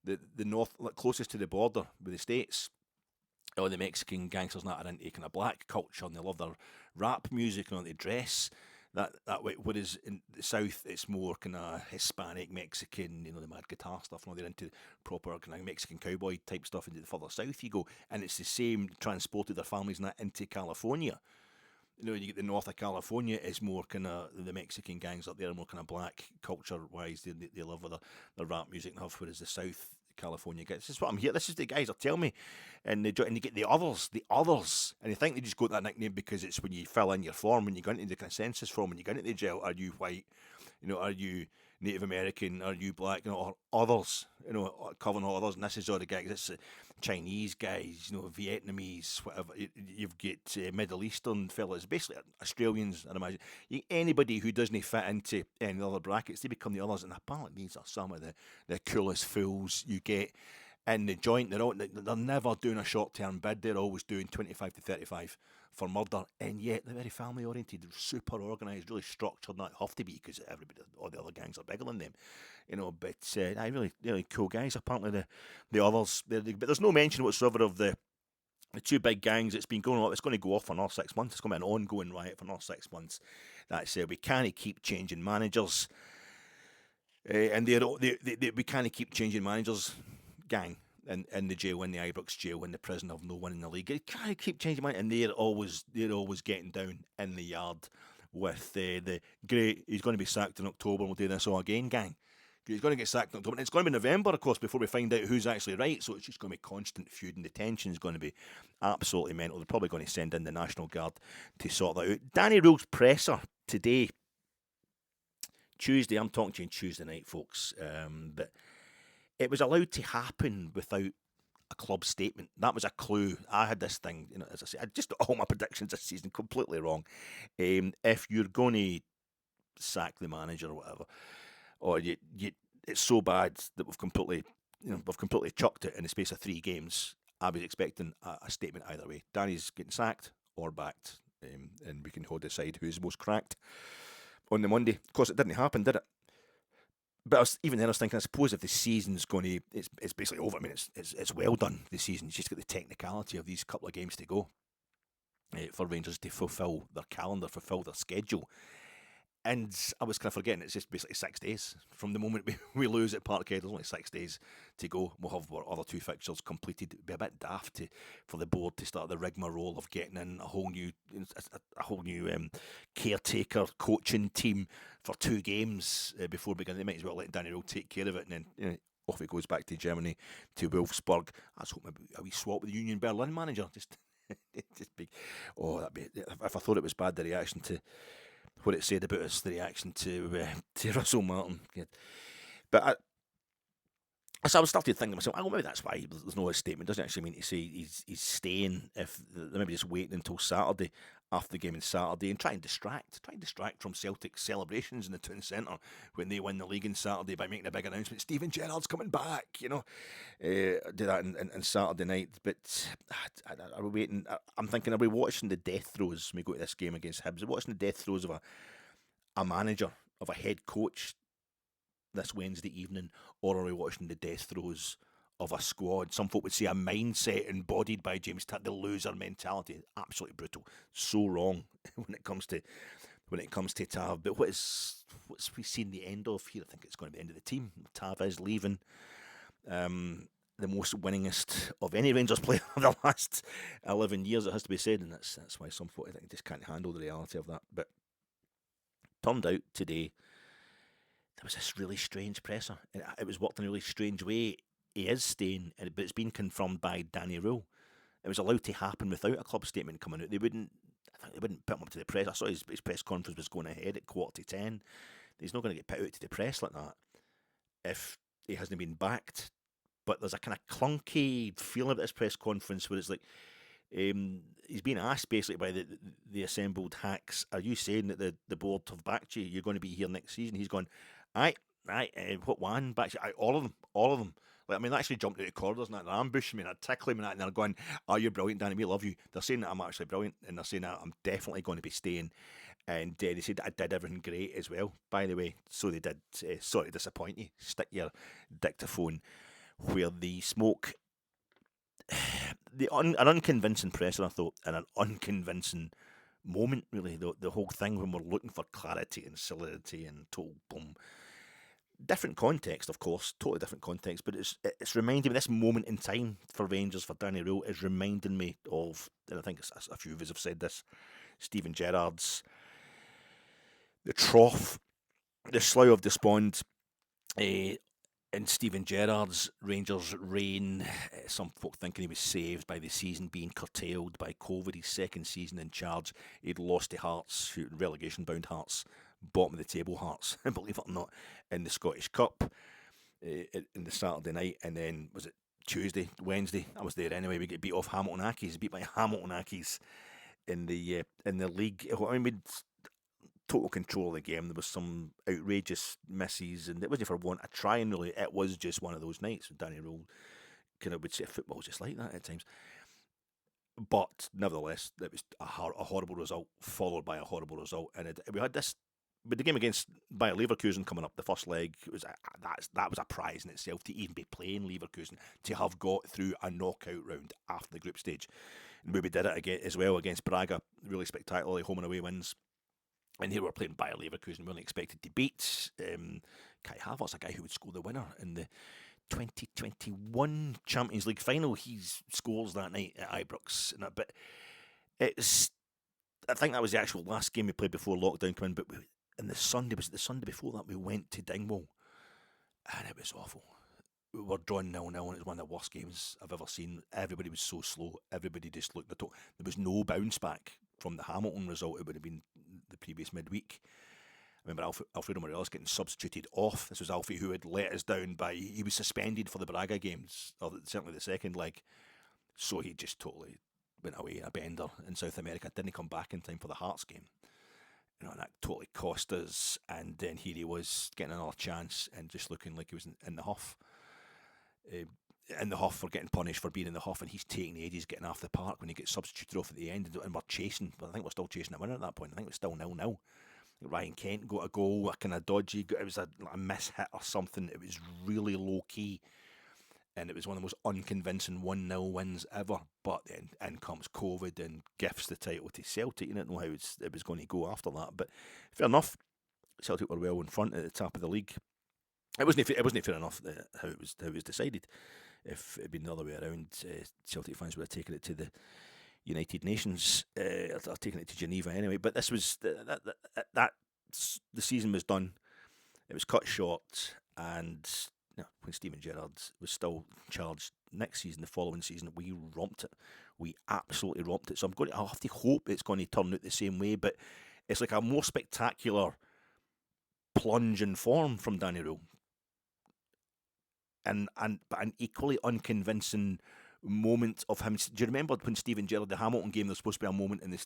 The North, like closest to the border with the States, all the Mexican gangsters and that are into kind of black culture, and they love their rap music and they dress that way. Whereas in the South, it's more kind of Hispanic, Mexican, the mad guitar stuff, and they're into proper kind of Mexican cowboy type stuff. Into the further south you go, and it's the same, transported their families and that into California. You get the north of California is more kind of the Mexican gangs up there, more kind of black culture wise. They love with the rap music and stuff, whereas the South California gets. This is what I'm here. This is the guys are telling me, and they get the others, and I think they just got that nickname because it's when you fill in your form, when you go into the consensus form, when you go into the jail. Are you white? Are you Native American? Are you black? Or others? Covering all others. And this is all the guys. It's Chinese guys, Vietnamese, whatever. You've got Middle Eastern fellas, basically Australians. I imagine anybody who doesn't fit into any other brackets, they become the others. And apparently these are some of the coolest fools you get in the joint. They're never doing a short-term bid. They're always doing 25 to 35 for murder, and yet they're very family-oriented, super organised, really structured. Not have to be because all the other gangs are bigger than them, But really, really cool guys. Apparently the others, but there's no mention whatsoever of the two big gangs. It's been going on. It's going to go off for another 6 months. It's going to be an ongoing riot for another 6 months. That's we can't keep changing managers, and we can't keep changing managers. Gang. In the jail, in the Ibrox jail, in the prison of no one in the league. It can't keep changing mind, and they're always getting down in the yard with the great. He's going to be sacked in October. We'll do this all again, gang. He's going to get sacked in October. And it's going to be November, of course, before we find out who's actually right. So it's just going to be constant feud, and the tension is going to be absolutely mental. They're probably going to send in the National Guard to sort that out. Danny Röhl's presser today, Tuesday. I'm talking to you on Tuesday night, folks. But it was allowed to happen without a club statement. That was a clue. I had this thing, as I say, I just all my predictions this season completely wrong. If you're going to sack the manager or whatever, or it's so bad that we've completely chucked it in the space of 3 games. I was expecting a statement either way. Danny's getting sacked or backed. and we can all decide who's most cracked on the Monday. Of course, it didn't happen, did it? But even then, I was thinking, I suppose if the season's going to, it's basically over. I mean, it's well done. The season, you just got the technicality of these couple of games to go for Rangers to fulfil their calendar, fulfil their schedule. And I was kind of forgetting it's just basically 6 days from the moment we lose at Parkhead. There's only 6 days to go. We'll have our other 2 fixtures completed. It'd be a bit daft for the board to start the rigmarole of getting in a whole new caretaker coaching team for 2 games before beginning. They might as well let Danny Röhl take care of it, and then off he goes back to Germany, to Wolfsburg. I was hoping a wee swap with the Union Berlin manager. Just big. Oh, that'd be. If I thought it was bad, the reaction to what it said about us, the reaction to Russell Martin. Yeah. But so I was starting to think to myself, oh, maybe that's why there's no statement. Doesn't actually mean to say he's staying. If they're maybe just waiting until Saturday, after the game on Saturday, and try and distract from Celtic's celebrations in the town centre when they win the league on Saturday by making a big announcement. Steven Gerrard's coming back, do that on Saturday night. But are we waiting? I'm thinking, are we watching the death throes when we go to this game against Hibs? Are we watching the death throes of a manager, of a head coach this Wednesday evening, or are we watching the death throes of a squad? Some folk would say a mindset embodied by James Tapp, the loser mentality. Absolutely brutal, so wrong when it comes to Tav. But what's we seen the end of here? I think it's going to be the end of the team. Tav is leaving. The most winningest of any Rangers player of the last 11 years, it has to be said, and that's why some folk I think just can't handle the reality of that. But turned out today there was this really strange presser. It was worked in a really strange way. He is staying, but it's been confirmed by Danny Röhl. It was allowed to happen without a club statement coming out. I think they wouldn't put him up to the press. I saw his press conference was going ahead at 9:45. He's not going to get put out to the press like that if he hasn't been backed. But there's a kind of clunky feeling about this press conference where it's like he's being asked basically by the assembled hacks, are you saying that the board have backed you? You're going to be here next season? He's gone, aye, what one? Back you? Aye, all of them. Like, I mean, they actually jumped out of corridors and they're ambushing me and they're tickling me and they're going, oh, you're brilliant, Danny, we love you. They're saying that I'm actually brilliant and they're saying that I'm definitely going to be staying. And they said that I did everything great as well, by the way. So they did. Sorry to disappoint you. Stick your dictaphone where the smoke. An unconvincing presser, I thought, and an unconvincing moment, really. The whole thing when we're looking for clarity and solidity and total boom. Different context, of course, totally different context, but it's reminding me, this moment in time for Rangers, for Danny Röhl, is reminding me of, and I think a few of us have said this, Steven Gerrard's the trough, the Slough of Despond, in Steven Gerrard's Rangers reign. Some folk thinking he was saved by the season being curtailed by COVID. His second season in charge, he'd lost to Hearts, relegation-bound Hearts, bottom of the table Hearts, believe it or not, in the Scottish Cup in the Saturday night, and then was it Wednesday? I was there anyway. We get beat off Hamilton Accies, beat by Hamilton Accies in the league. I mean, we'd total control of the game. There was some outrageous misses, and it wasn't for want of trying, really. It was just one of those nights. Danny Röhl kind of would say football's just like that at times. But nevertheless, it was a horrible result, followed by a horrible result. And we had this, with the game against Bayer Leverkusen coming up, the first leg, that was a prize in itself to even be playing Leverkusen, to have got through a knockout round after the group stage. And we did it again as well against Braga, really spectacularly home and away wins. And here we're playing Bayer Leverkusen, we weren't expected to beat. Kai Havertz, a guy who would score the winner in the 2021 Champions League final. He scores that night at Ibrox. But I think that was the actual last game we played before lockdown came in. But the Sunday before that, we went to Dingwall, and it was awful. We were drawn 0-0, and it was one of the worst games I've ever seen. Everybody was so slow. Everybody just looked at it. There was no bounce back from the Hamilton result. It would have been the previous midweek. I remember Alfredo Morelos getting substituted off. This was Alfie who had let us down he was suspended for the Braga games, or certainly the second leg. So he just totally went away in a bender in South America. Didn't come back in time for the Hearts game. And that totally cost us. And then here he was getting another chance and just looking like he was in the huff. in the Huff for getting punished for being in the Huff, and he's taking ages getting off the park when he gets substituted off at the end, and we're chasing. But I think we're still chasing a winner at that point. I think it was still 0-0. Ryan Kent got a goal, a kind of dodgy. It was a miss hit or something. It was really low key, and it was one of the most unconvincing 1-0 wins ever. But then in comes COVID and gifts the title to Celtic. You didn't know how it was going to go after that. But fair enough, Celtic were well in front at the top of the league. It wasn't fair enough how it was decided. If it had been the other way around, Celtic fans would have taken it to the United Nations, or taken it to Geneva anyway. But this was the season was done. It was cut short, and when Steven Gerrard was still charged next season, the following season, we romped it. We absolutely romped it. So I'll have to hope it's going to turn out the same way. But it's like a more spectacular plunge in form from Danny Röhl, but an equally unconvincing moment of him. Do you remember when Steven Gerrard, the Hamilton game, there was supposed to be a moment in this,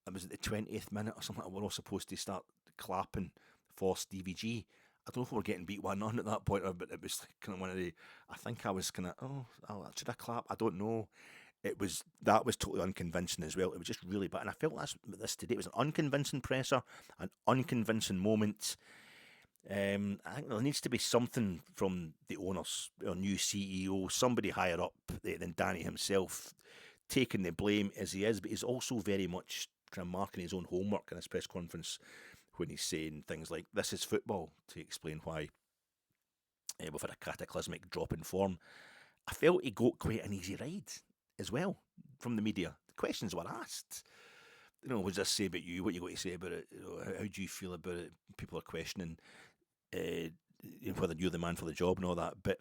it was at the 20th minute or something, we're all supposed to start clapping for Stevie G. I don't know if we were getting beat 1-0 at that point, but it was kind of one of the, I think I was kind of, should I clap? I don't know. That was totally unconvincing as well. It was just really bad. And I felt this today. It was an unconvincing presser, an unconvincing moment. I think there needs to be something from the owners, or new CEO, somebody higher up than Danny himself, taking the blame as he is, but he's also very much kind of marking his own homework in his press conference when he's saying things like, this is football, to explain why we've had a cataclysmic drop in form. I felt he got quite an easy ride as well from the media. The questions were asked. What does this say about you? What you got to say about it? How do you feel about it? People are questioning whether you're the man for the job and all that, but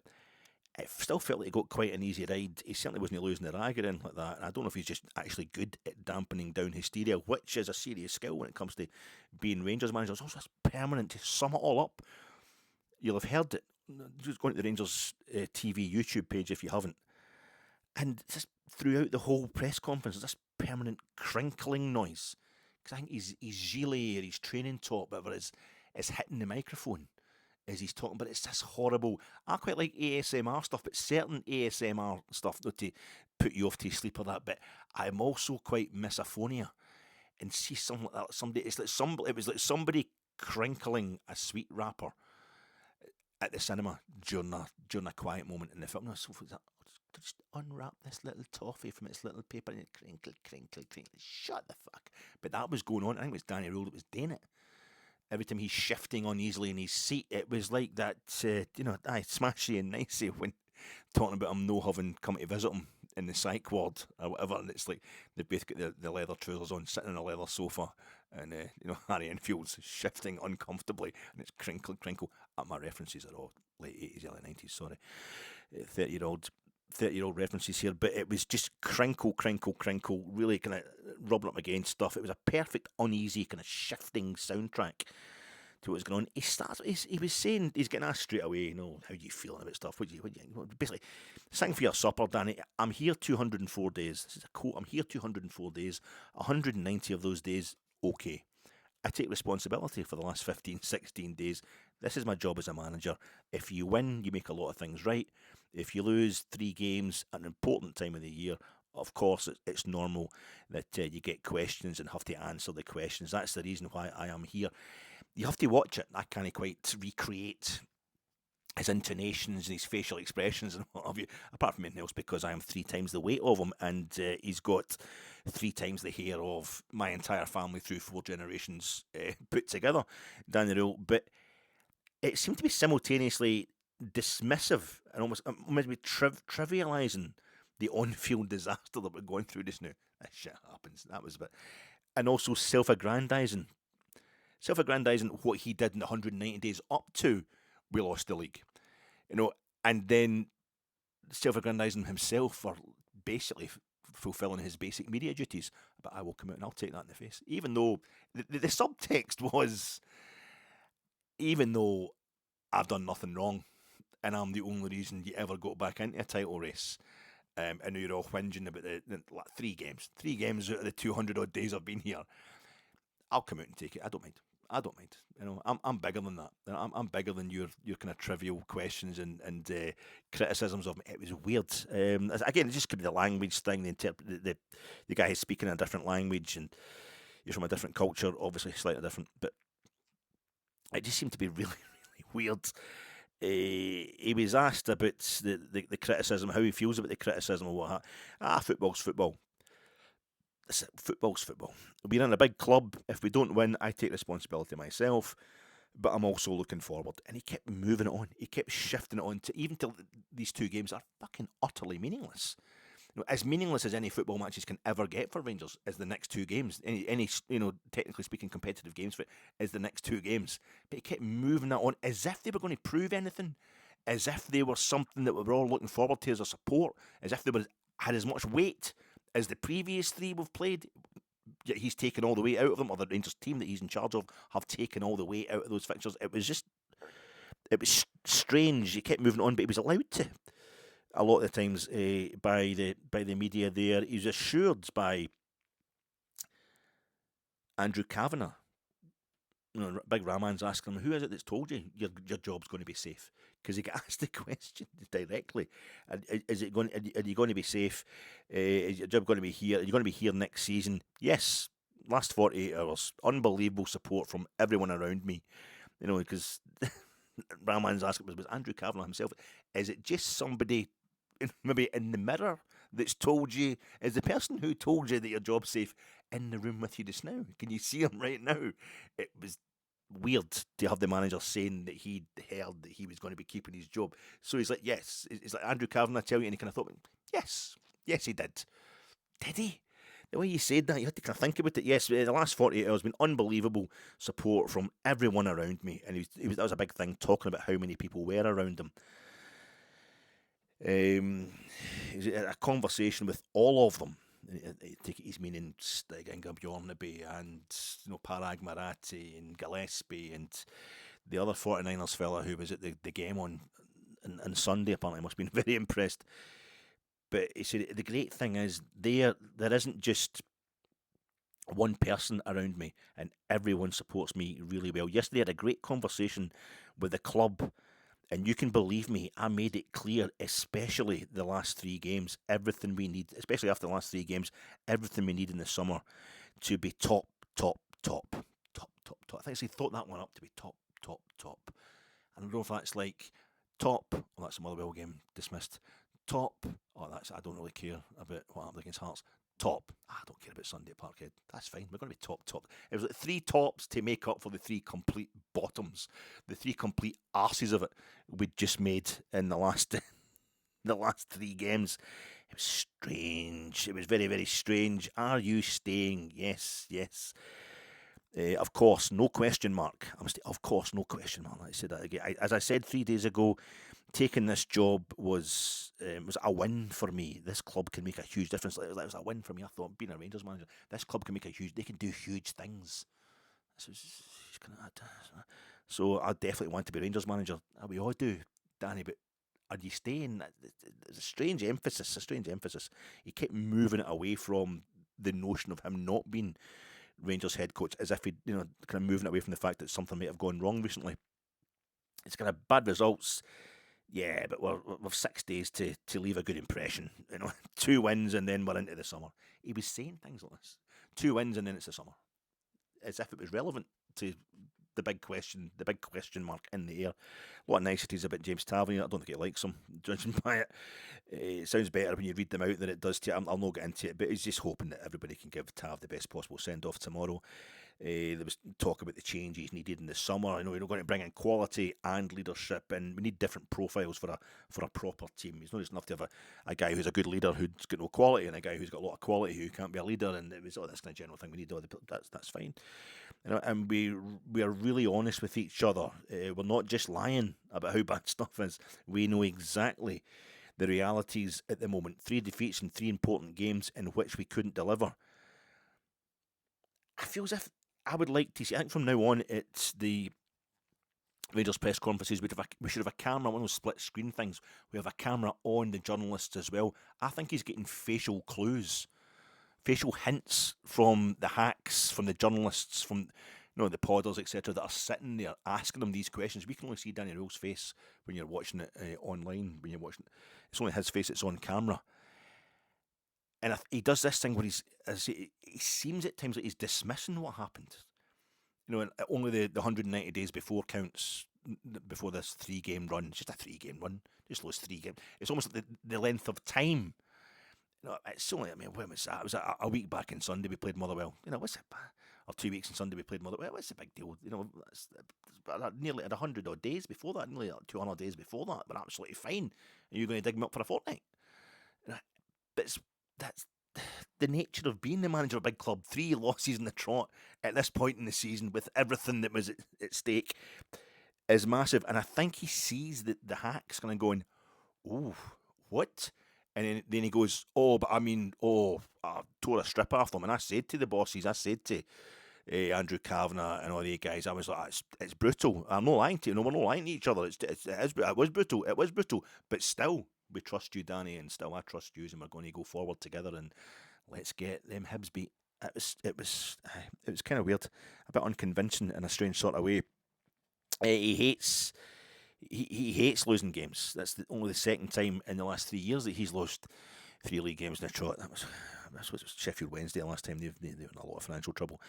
it still felt like he got quite an easy ride. He certainly wasn't losing the rag or anything like that, and I don't know if he's just actually good at dampening down hysteria, which is a serious skill when it comes to being Rangers manager. It's also permanent. To sum it all up, you'll have heard it. Just go into the Rangers TV YouTube page if you haven't, and just throughout the whole press conference, this permanent crinkling noise, because I think his gilet or his training top, whatever, is hitting the microphone as he's talking. But it's this horrible, I quite like ASMR stuff, but certain ASMR stuff, not to put you off to sleep or that, but I'm also quite misophonia, and see something like that. It was like somebody crinkling a sweet wrapper at the cinema during a quiet moment in the film. No, so just unwrap this little toffee from its little paper and it crinkle, crinkle, crinkle. Shut the fuck. But that was going on. I think it was Danny Röhl that was doing it. Every time he's shifting uneasily in his seat, it was like that, smashy and nicey when talking about him no having come to visit him in the psych ward or whatever, and it's like they both got the leather trousers on, sitting on a leather sofa, and Harry Enfield's shifting uncomfortably, and it's crinkle, crinkle. My references are all late 80s, early 90s, sorry. 30-year-old references here, but it was just crinkle, crinkle, crinkle, really kind of rubbing up against stuff. It was a perfect, uneasy, kind of shifting soundtrack to what was going on. He was saying, he's getting asked straight away, how do you feel about stuff? Basically, sing for your supper, Danny. I'm here 204 days. This is a quote. I'm here 204 days. 190 of those days, okay. I take responsibility for the last 15, 16 days. This is my job as a manager. If you win, you make a lot of things right. If you lose 3 games at an important time of the year, of course, it's normal that you get questions and have to answer the questions. That's the reason why I am here. You have to watch it. I can't quite recreate his intonations and his facial expressions and what have you, apart from anything else, because I am 3 times the weight of him, and he's got 3 times the hair of my entire family through 4 generations put together, Danny Röhl. But it seemed to be simultaneously dismissive and almost maybe trivialising the on-field disaster that we're going through just now. That shit happens. That was a bit. And also self-aggrandising what he did in the 190 days up to we lost the league. And then self-aggrandising himself for basically fulfilling his basic media duties. But I will come out and I'll take that in the face. Even though the subtext was, even though I've done nothing wrong, and I'm the only reason you ever got back into a title race. And you're all whinging about the 3 games. 3 games out of the 200 odd days I've been here. I'll come out and take it. I don't mind. I don't mind. I'm bigger than that. I'm bigger than your kind of trivial questions and criticisms of me. It was weird. Again, it just could be the language thing. The guy is speaking in a different language, and you're from a different culture, obviously slightly different. But it just seemed to be really, really weird. He was asked about the criticism, how he feels about the criticism or what. Football's football. Football's football. We're in a big club. If we don't win, I take responsibility myself. But I'm also looking forward. And he kept moving it on. He kept shifting it on to even till these two games are fucking utterly meaningless. As meaningless as any football matches can ever get for Rangers is the next two games. Any technically speaking, competitive games for it is the next two games. But he kept moving that on as if they were going to prove anything, as if they were something that we were all looking forward to as a support, as if they had as much weight as the previous three we've played. Yet he's taken all the weight out of them, or the Rangers team that he's in charge of have taken all the weight out of those fixtures. It was strange. He kept moving on, but he was allowed to. A lot of the times by the media there. He was assured by Andrew Kavanagh. Big Rahman's asking him, who is it that's told you your job's going to be safe? Because he got asked the question directly. Are you going to be safe? Is your job going to be here? Are you going to be here next season? Yes. Last 48 hours. Unbelievable support from everyone around me. Because Rahman's asking, was Andrew Kavanagh himself, is it just somebody maybe in the mirror that's told you? Is the person who told you that your job's safe in the room with you just now? Can you see him right now? It was weird to have the manager saying that he'd heard that he was going to be keeping his job. So he's like, yes. It's like, Andrew Kavanagh tell you, and he kind of thought, yes, he did. Did he? The way you said that, you had to kind of think about it. Yes, the last 48 hours has been unbelievable support from everyone around me, and that was a big thing, talking about how many people were around him. A conversation with all of them. I take it he's meaning Stig and Bjornaby and Parag Marathi and Gillespie and the other 49ers fella who was at the game on Sunday. Apparently must have been very impressed. But he said the great thing is there isn't just one person around me, and everyone supports me really well. Yesterday I had a great conversation with the club. And you can believe me, I made it clear, especially the last three games, everything we need, especially after the last three games, everything we need in the summer to be top. I think he thought that one up to be top. I don't know if that's like top, that's a Motherwell game, dismissed. Top, I don't really care about what happened against Hearts. Top, I don't care about Sunday at Parkhead. That's fine. We're going to be top. It was like three tops to make up for the three complete bottoms, the three complete arses of it we'd just made in the last three games. It was strange. It was very, very strange. Are you staying? Yes. Of course, no question mark. Of course, no question mark. I said that again. As I said 3 days ago, taking this job was a win for me. This club can make a huge difference. It was a win for me. I thought, being a Rangers manager, this club can they can do huge things. So I definitely want to be Rangers manager. We all do, Danny, but are you staying? It's a strange emphasis. He kept moving it away from the notion of him not being Rangers head coach, as if he, kind of moving away from the fact that something might have gone wrong recently. It's kind of bad results. Yeah, but we've 6 days to leave a good impression. 2 wins and then we're into the summer. He was saying things like this. 2 wins and then it's the summer. As if it was relevant to the big question mark in the air. A lot of niceties about James Tavernier. I don't think he likes him, judging by it. It sounds better when you read them out than it does to you. I'll not get into it, but he's just hoping that everybody can give Tav the best possible send-off tomorrow. There was talk about the changes needed in the summer. I know we're going to bring in quality and leadership, and we need different profiles for a proper team. It's not just enough to have a guy who's a good leader who's got no quality, and a guy who's got a lot of quality who can't be a leader. And it was this kind of general thing. We need that's fine. And we are really honest with each other. We're not just lying about how bad stuff is. We know exactly the realities at the moment. 3 defeats in 3 important games in which we couldn't deliver. I feel as if I would like to see, I think from now on, it's the Rangers press conferences, we should have a camera, one of those split screen things. We have a camera on the journalists as well. I think he's getting facial clues, facial hints from the hacks, from the journalists, from the podders, etc., that are sitting there asking them these questions. We can only see Danny Röhl's face when you're watching it online. When you're watching it, it's only his face that's on camera. And he does this thing where he seems at times like he's dismissing what happened. And only the 190 days before counts, before this 3-game run. It's just a 3-game run. Just lost 3 games. It's almost like the length of time. It's only, when was that? It was a week back on Sunday we played Motherwell. What's it? Or 2 weeks on Sunday we played Motherwell. What's the big deal? It's nearly 100 odd days before that, nearly 200 days before that. We're absolutely fine. And you're going to dig me up for a fortnight. But that's the nature of being the manager of a big club. 3 losses in the trot at this point in the season with everything that was at stake is massive. And I think he sees the hacks kind of going, oh, what? And then he goes, I tore a strip off them. And I said to the bosses, I said to Andrew Kavanagh and all the guys, I was like, it's brutal. I'm not lying to you. No, we're not lying to each other. It was brutal. It was brutal. But still, we trust you, Danny, and still I trust you, and we're going to go forward together and let's get them Hibs beat. It was kind of weird, a bit unconvincing in a strange sort of way. He hates losing games. That's only the second time in the last 3 years that he's lost 3 league games in a trot. That was Sheffield Wednesday the last time. They were in a lot of financial trouble.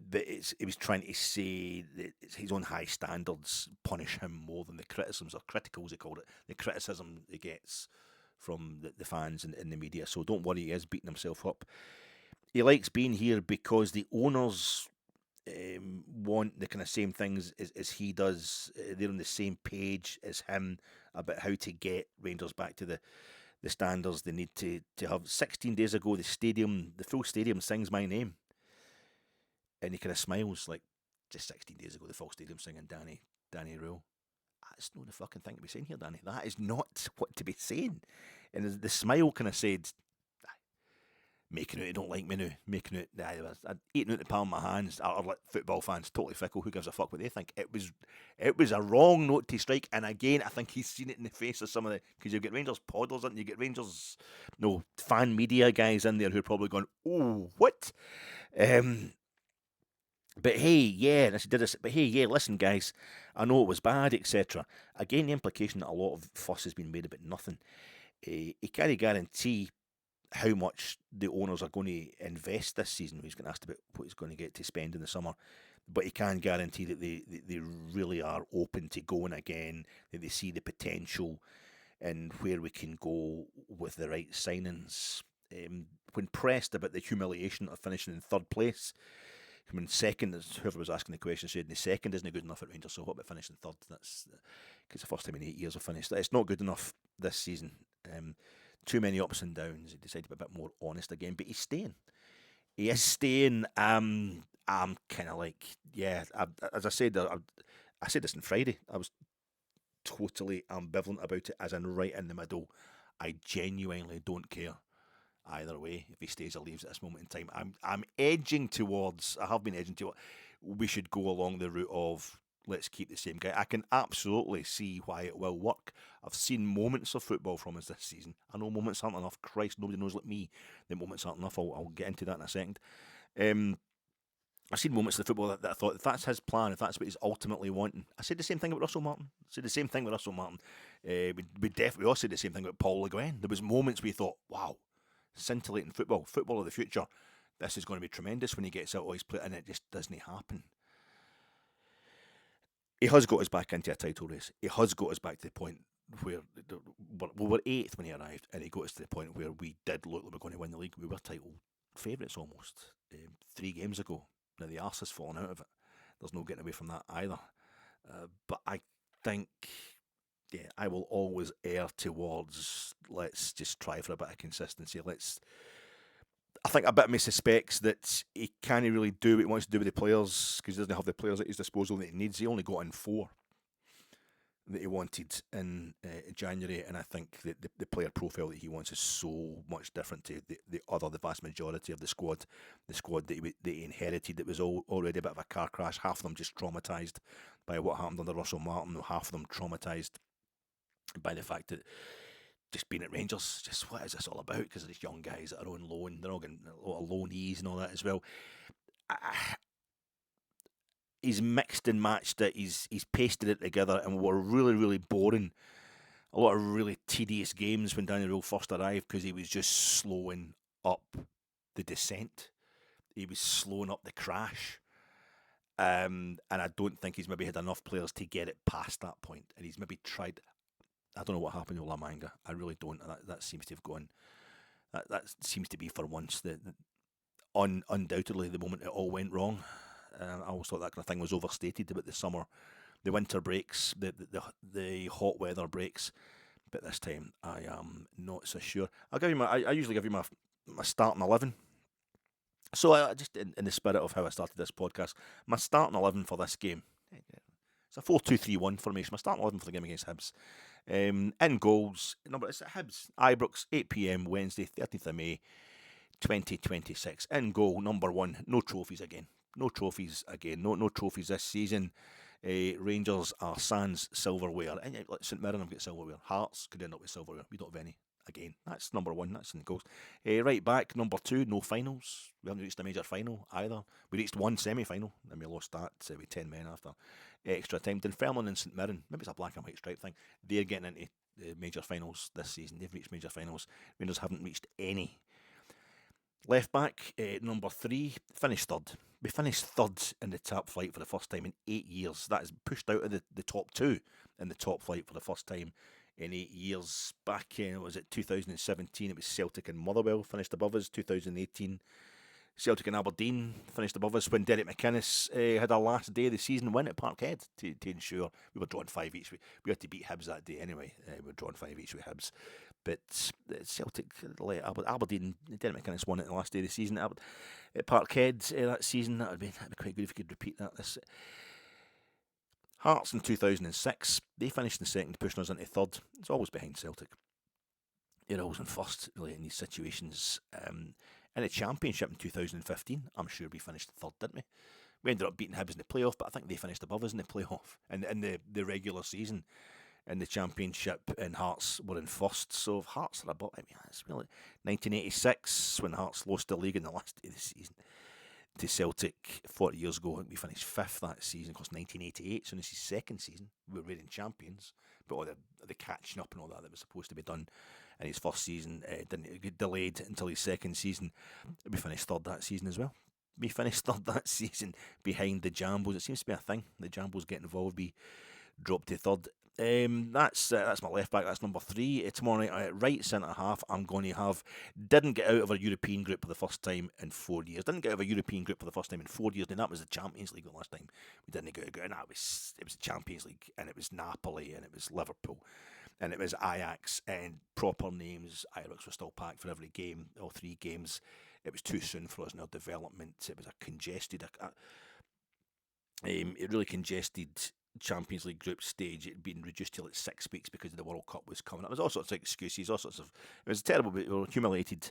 But he was trying to say that his own high standards punish him more than the criticisms, or criticals they called it, the criticism he gets from the fans and the media. So don't worry, he is beating himself up. He likes being here because the owners want the kind of same things as he does. They're on the same page as him about how to get Rangers back to the standards they need to have. 16 days ago, the full stadium sings my name. And he kind of smiles like, just 16 days ago, the full stadium singing Danny Röhl. That's not the fucking thing to be saying here, Danny. That is not what to be saying. And the smile kind of said, making it, you don't like me now. Making it, I'm eating out the palm of my hands. Or like football fans, totally fickle. Who gives a fuck what they think? It was a wrong note to strike. And again, I think he's seen it in the face of some of because you get Rangers podders and you get Rangers, fan media guys in there who are probably going, oh, what? But hey, yeah, this did this. But hey, yeah, listen, guys, I know it was bad, etc. Again, the implication that a lot of fuss has been made about nothing. He can't guarantee how much the owners are going to invest this season. He's going to ask about what he's going to get to spend in the summer, but he can guarantee that they really are open to going again. That they see the potential and where we can go with the right signings. When pressed about the humiliation of finishing in third place. I mean, second, whoever was asking the question said the second isn't good enough at Rangers, so what about finishing third? That's because the first time in 8 years I've finished. It's not good enough this season. Too many ups and downs. He decided to be a bit more honest again, but he's staying. He is staying. I'm kind of like, yeah, as I said, I said this on Friday. I was totally ambivalent about it, as in right in the middle. I genuinely don't care either way if he stays or leaves at this moment in time. I'm edging towards, I have been edging towards, we should go along the route of let's keep the same guy. I can absolutely see why it will work. I've seen moments of football from us this season. I know moments aren't enough. Christ, nobody knows like me that moments aren't enough. I'll get into that in a second. I've seen moments of the football that I thought, if that's his plan, if that's what he's ultimately wanting. I said the same thing about Russell Martin. We all said the same thing about Paul Le Guen. There was moments we thought, wow, scintillating football of the future. This is going to be tremendous when he gets out all his play, and it just doesn't happen. He has got us back into a title race. He has got us back to the point where we were 8th when he arrived, and he got us to the point where we did look like we were going to win the league. We were title favourites almost 3 games ago. Now the arse has fallen out of it. There's no getting away from that either. But I think, yeah, I will always err towards let's just try for a bit of consistency. I think a bit of me suspects that he can't really do what he wants to do with the players because he doesn't have the players at his disposal that he needs. He only got in 4 that he wanted in January, and I think that the player profile that he wants is so much different to the vast majority of the squad that he inherited. That was already a bit of a car crash. Half of them just traumatised by what happened under Russell Martin. Half of them traumatised by the fact that just being at Rangers, just what is this all about? Because these young guys that are on loan, they're all getting a lot of loanees and all that as well. he's mixed and matched it. He's pasted it together, and were really, really boring. A lot of really tedious games when Danny Röhl first arrived because he was just slowing up the descent. He was slowing up the crash. And I don't think he's maybe had enough players to get it past that point. And he's maybe tried. I don't know what happened with Lamanga. I really don't. That seems to have gone. That seems to be for once undoubtedly the moment it all went wrong. I always thought that kind of thing was overstated about the summer, the winter breaks, the hot weather breaks. But this time I am not so sure. I'll give you I usually give you my starting 11. So just in the spirit of how I started this podcast, my starting 11 for this game. It's a 4-2-3-1 formation. My starting 11 for the game against Hibs. In goals, it's at Hibs, Ibrox, 8 p.m. Wednesday, 13th of May, 2026. In goal, number 1, no trophies again. No trophies again. No trophies this season. Rangers are sans silverware. And St Mirren have got silverware. Hearts could end up with silverware. We don't have any. Again, that's number 1. That's in goals. Right back, number 2, no finals. We haven't reached a major final either. We reached one semi-final, and we lost that with 10 men after extra time. Dunfermline and St Mirren, maybe it's a black and white stripe thing. They're getting into the major finals this season. They've reached major finals. Rangers haven't reached any. Left back, number 3, finished third. We finished third in the top flight for the first time in 8 years. That is pushed out of the top 2 in the top flight for the first time in 8 years. Back in, was it 2017, it was Celtic and Motherwell finished above us. 2018, Celtic and Aberdeen finished above us when Derek McInnes had our last day of the season win at Parkhead to ensure we were drawn 5 each. We had to beat Hibs that day anyway. We were drawn 5 each with Hibs. But Celtic, Aberdeen, Derek McInnes won it the last day of the season at Parkhead that season. That'd be quite good if we could repeat that. Hearts in 2006, they finished in second, pushing us into third. It's always behind Celtic. You're always in first, really, in these situations. In the Championship in 2015, I'm sure we finished third, didn't we? We ended up beating Hibs in the playoff, but I think they finished above us in the playoff. And in the regular season, in the Championship, and Hearts were in first. So if Hearts are above, it's really 1986 when Hearts lost the league in the last day of the season to Celtic 40 years ago. We finished 5th that season. Of course, 1988, so this is second season. We were reigning champions, but all the catching up and all that was supposed to be done in his first season didn't get delayed until his second season. We finished third that season as well. We finished third that season behind the Jambos. It seems to be a thing. The Jambos get involved. We dropped to third. That's my left back. That's number 3. Tomorrow night at right centre half, I'm going to have didn't get out of a European group for the first time in 4 years. Didn't get out of a European group for the first time in 4 years. And that was the Champions League the last time we didn't get out. And it was the Champions League, and it was Napoli, and it was Liverpool, and it was Ajax, and proper names. Ajax was still packed for every game, all 3 games. It was too soon for us in our development. It was a congested, it really congested Champions League group stage. It had been reduced to like 6 weeks because the World Cup was coming up. There was all sorts of excuses, all sorts of. It was terrible. We were humiliated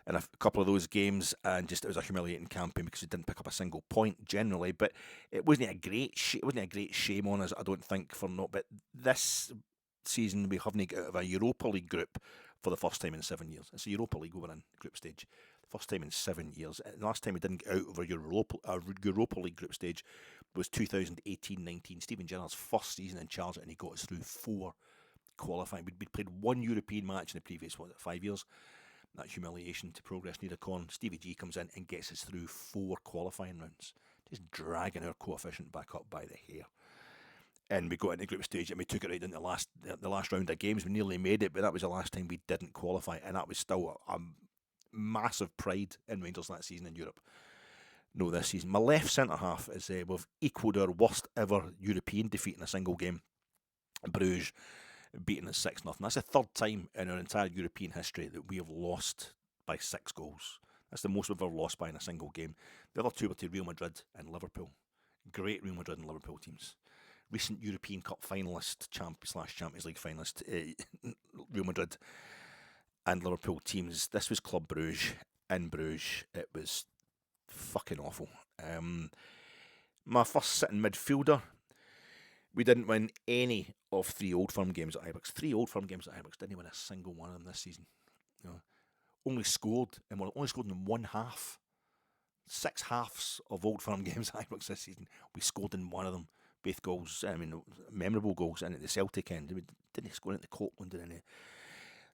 in a couple of those games, and just it was a humiliating campaign because we didn't pick up a single point generally. But it wasn't a great shame on us, I don't think, for not. But this season we haven't got out of a Europa League group for the first time in 7 years. It's a Europa League we were in group stage. First time in 7 years. The last time we didn't get out of a Europa League group stage was 2018-19. Steven Gerrard's first season in charge, and he got us through 4 qualifying. We'd played 1 European match in the previous 5 years. That humiliation to progress near the corn. Stevie G comes in and gets us through 4 qualifying rounds, just dragging our coefficient back up by the hair. And we got into the group stage and we took it right into the last round of games. We nearly made it, but that was the last time we didn't qualify, and that was still a massive pride in Rangers that season in Europe. No, this season. My left centre half is we've equalled our worst ever European defeat in a single game. Bruges beating us 6-0. That's the 3rd time in our entire European history that we have lost by 6 goals. That's the most we've ever lost by in a single game. The other 2 were to Real Madrid and Liverpool. Great Real Madrid and Liverpool teams. Recent European Cup finalist, Champions League finalist, Real Madrid and Liverpool teams. This was Club Bruges in Bruges. It was fucking awful. My first sitting midfielder, we didn't win any of 3 Old Firm games at Ibrox. 3 Old Firm games at Ibrox, didn't win a single one of them this season. Only scored in one half. 6 halves of Old Firm games at Ibrox this season. We scored in one of them. Both goals, I mean, memorable goals in at the Celtic end. We didn't score at the Copeland in any.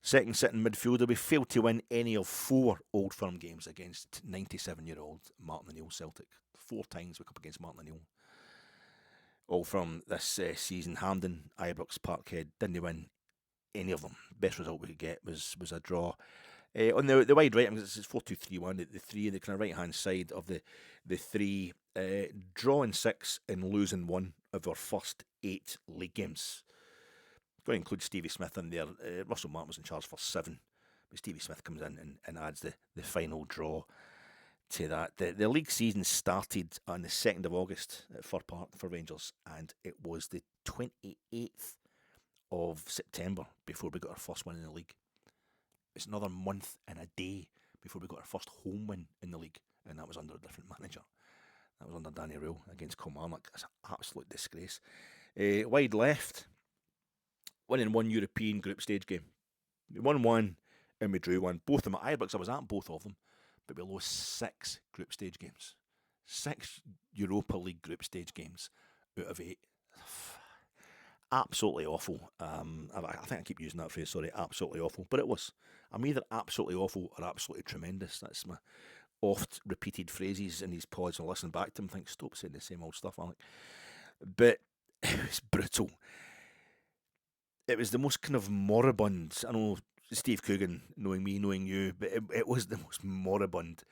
Second sitting midfielder, we failed to win any of 4 Old Firm games against 97-year-old Martin O'Neill Celtic. 4 times we come up against Martin O'Neill. All from this season. Hampden, Ibrox, Parkhead, didn't win any of them. Best result we could get was a draw. On the wide right, this is 4-2-3-1. The 3 in the kind of right hand side of the 3, drawing 6 and losing 1 of our first 8 league games. Going to include Stevie Smith in there. Russell Martin was in charge for 7, but Stevie Smith comes in and adds the final draw to that. The league season started on the 2nd of August at Fir Park for Rangers, and it was the 28th of September before we got our first win in the league. It's another month and a day before we got our first home win in the league, and that was under a different manager. That was under Danny Röhl against Kilmarnock. It's an absolute disgrace. Wide left, winning 1 European group stage game. We won 1 and we drew 1. Both of them at Ibrox, I was at both of them, but we lost 6 group stage games. 6 Europa League group stage games out of 8. Absolutely awful. I think I keep using that phrase, sorry, absolutely awful. But it was. I'm either absolutely awful or absolutely tremendous. That's my oft repeated phrases in these pods. And I listen back to them and think, stop saying the same old stuff, Alec. But it was brutal. It was the most kind of moribund, I know Steve Coogan, knowing me, knowing you, but it was the most moribund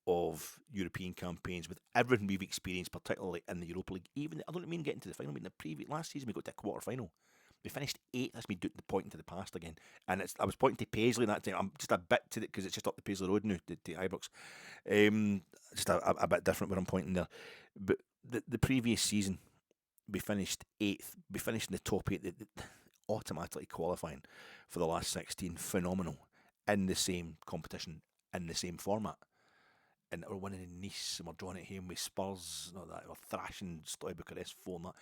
of European campaigns with everything we've experienced, particularly in the Europa League. Even I don't mean getting to the final. I mean last season we got to a quarter final. We finished 8th. That's me pointing to the past again. And I was pointing to Paisley that time. I'm just a bit to it because it's just up the Paisley Road now to Ibrox. Just a bit different where I'm pointing there. But the previous season we finished 8th. We finished in the top 8. Automatically qualifying for the last 16. Phenomenal in the same competition in the same format. And we're winning in Nice and we're drawing it home with Spurs and all that. We're thrashing Stoy Bucharest 4-0.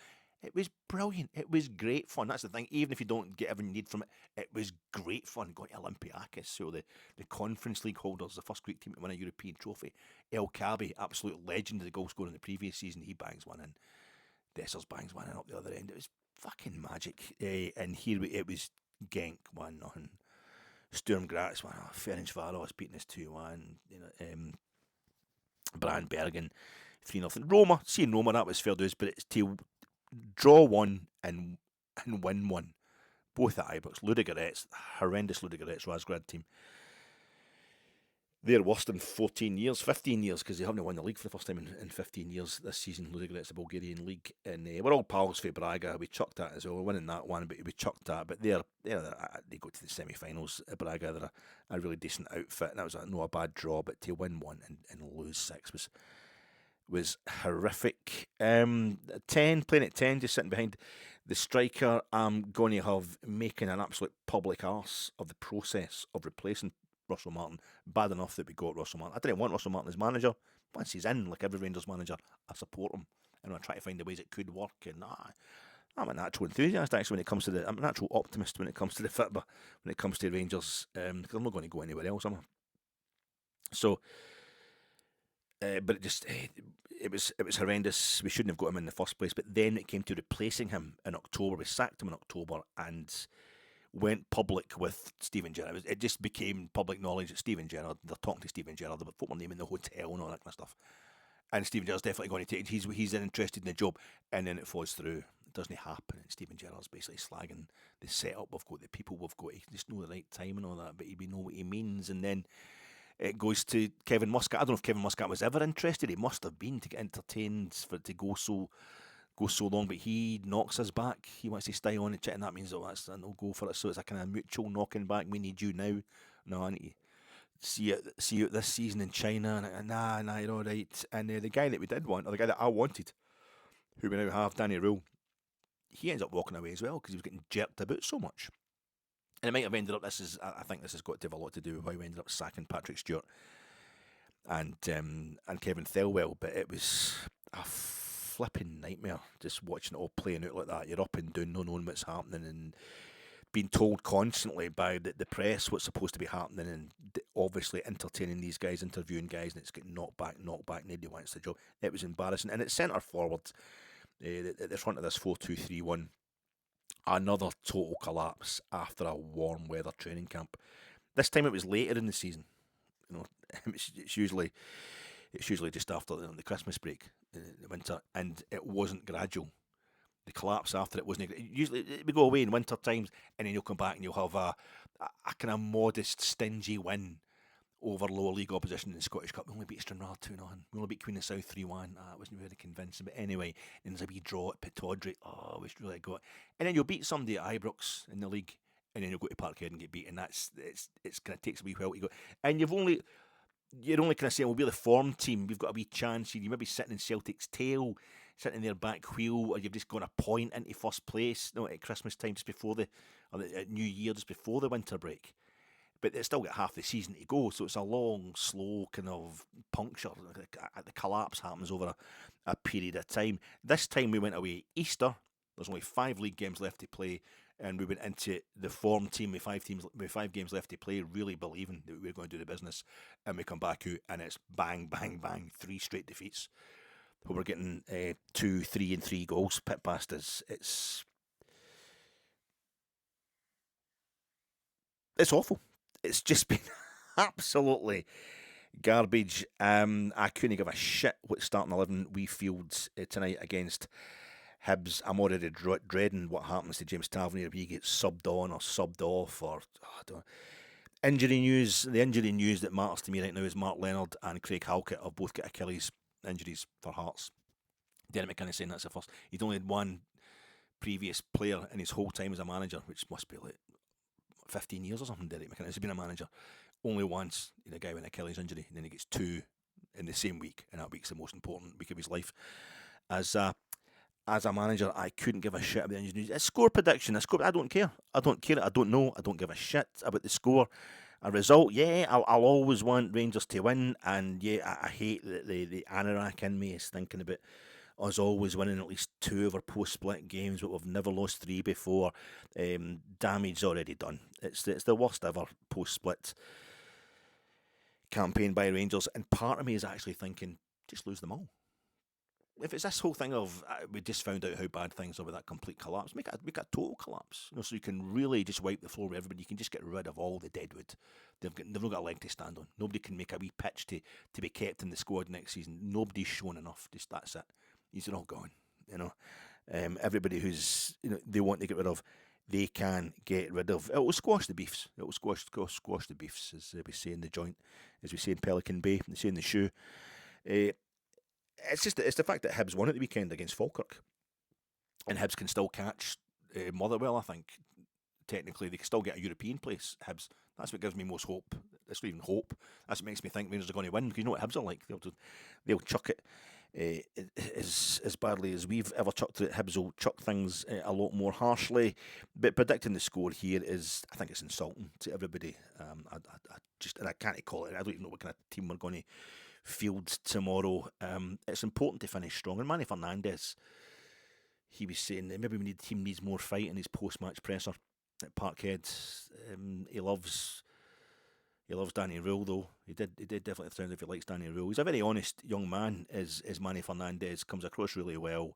It was brilliant. It was great fun. That's the thing. Even if you don't get everything you need from it, it was great fun. Going to Olympiakos, so the Conference League holders, the first Greek team to win a European trophy. El Kabi, absolute legend of the goal scorer in the previous season. He bangs one in. Dessers bangs one in up the other end. It was fucking magic. And here it was Genk 1-0. Sturm Graz 1-0. Ferencváros beating us 2-1. Brand Bergen 3-0. Roma, seeing Roma, that was fair dues, but it's to draw 1 and win 1. Both at Ibrox. Ludogorets, horrendous Ludogorets Razgrad team. They're worst in 14 years, 15 years, because they haven't won the league for the first time in 15 years this season. Ludogorets, the Bulgarian league. And we're all pals for Braga. We chucked that as well. We're winning that one, but we chucked that. But they go to the semi-finals. Braga, they're a really decent outfit. And that was not a bad draw, but to win 1 and lose 6 was horrific. 10, playing at 10, just sitting behind the striker. I'm going to have making an absolute public arse of the process of replacing Russell Martin. Bad enough that we got Russell Martin. I didn't want Russell Martin as manager. Once he's in, like every Rangers manager, I support him. And I try to find the ways it could work. And I'm a natural enthusiast, actually, when it comes to I'm a natural optimist when it comes to the football, when it comes to Rangers, because I'm not going to go anywhere else, am I? So, but it was horrendous. We shouldn't have got him in the first place. But then it came to replacing him in October. We sacked him in October and went public with Steven Gerrard. It just became public knowledge that Steven Gerrard, they're talking to Steven Gerrard about football name in the hotel and all that kind of stuff. And Steven Gerrard's definitely going to take it. He's interested in the job, and then it falls through. It doesn't happen. And Steven Gerrard's basically slagging the setup we've got, the people we've got. He just know the right time and all that, but we know what he means. And then it goes to Kevin Muscat. I don't know if Kevin Muscat was ever interested. He must have been to get entertained for it to go so long, but he knocks us back. He wants to stay on and chat, and that means that's no go for it. So it's a kind of mutual knocking back. We need you now. No, I need to see you this season in China. And nah, you're all right. And the guy that we did want, or the guy that I wanted, who we now have, Danny Röhl, he ends up walking away as well because he was getting jerked about so much. And it might have ended up. I think this has got to have a lot to do with why we ended up sacking Patrick Stewart and Kevin Thelwell. But it was a flipping nightmare just watching it all playing out like that. You're up and down, not knowing what's happening, and being told constantly by the press what's supposed to be happening, and obviously entertaining these guys, interviewing guys, and it's getting knocked back, nobody wants the job. It was embarrassing. And it's centre forward, at the front of this 4-2-3-1, another total collapse after a warm weather training camp. This time it was later in the season. It's usually just after the Christmas break, the winter, and it wasn't gradual. The collapse after it wasn't. Usually we go away in winter times, and then you'll come back and you'll have a kind of modest, stingy win over lower league opposition in the Scottish Cup. We only beat Stranraer 2-0. We only beat Queen of the South 3-1. It wasn't very convincing. But anyway, then there's a wee draw at Pittodrie. Oh, we really got. And then you'll beat somebody at Ibrox in the league, and then you'll go to Parkhead and get beaten. It's kind of takes a wee while to go. And you're only kind of saying, well, we're the form team. We've got a wee chance here. You might be sitting in Celtic's tail, sitting in their back wheel, or you've just gone a point into first place. At Christmas time, just before at New Year, just before the winter break. But it's still got half the season to go, so it's a long, slow kind of puncture. The collapse happens over a period of time. This time we went away Easter. There's only 5 league games left to play, and we went into the form team with 5 games left to play, really believing that we were going to do the business. And we come back out, and it's bang, bang, bang, 3 straight defeats. We're getting 2, 3, and 3 goals pit past us. It's awful. It's just been absolutely garbage. I couldn't give a shit what starting 11 we fields tonight against Hibs. I'm already dreading what happens to James Tavernier if he gets subbed on or subbed off, or I don't know. Injury news. The injury news that matters to me right now is Mark Leonard and Craig Halkett have both got Achilles injuries for Hearts. Derek McKinnon saying that's the first. He'd only had one previous player in his whole time as a manager, which must be like 15 years or something. Derek McKinnon has been a manager only once. The guy with an Achilles injury, and then he gets 2 in the same week, and that week's the most important week of his life as a manager. I couldn't give a shit about the injury news. A score prediction. I don't care. I don't know. I don't give a shit about the score. A result, yeah, I'll always want Rangers to win, and yeah, I hate that the anorak in me is thinking about us always winning at least 2 of our post-split games, but we've never lost 3 before. Damage already done. It's the worst ever post-split campaign by Rangers, and part of me is actually thinking, just lose them all. If it's this whole thing of we just found out how bad things are with that complete collapse, make a total collapse. So you can really just wipe the floor with everybody. You can just get rid of all the deadwood. They've not got a leg to stand on. Nobody can make a wee pitch to be kept in the squad next season. Nobody's shown enough. Just that's it. These are all gone. Everybody who's they want to get rid of, they can get rid of. It will squash the beefs. It will squash the beefs, as we say in the joint, as we say in Pelican Bay, they say in the shoe. It's the fact that Hibs won at the weekend against Falkirk, and Hibs can still catch Motherwell. I think technically they can still get a European place. Hibs. That's what gives me most hope. That's not even hope. That's what makes me think Rangers are going to win, because you know what Hibs are like. They'll chuck it as badly as we've ever chucked it. Hibs will chuck things a lot more harshly. But predicting the score here I think it's insulting to everybody. I can't call it. I don't even know what kind of team we're going to field tomorrow. It's important to finish strong. And Manny Fernandez, he was saying that maybe the team needs more fight in his post-match presser at Parkhead. He loves Danny Röhl, though. He did definitely sound if he likes Danny Röhl. He's a very honest young man, is Manny Fernandez. Comes across really well.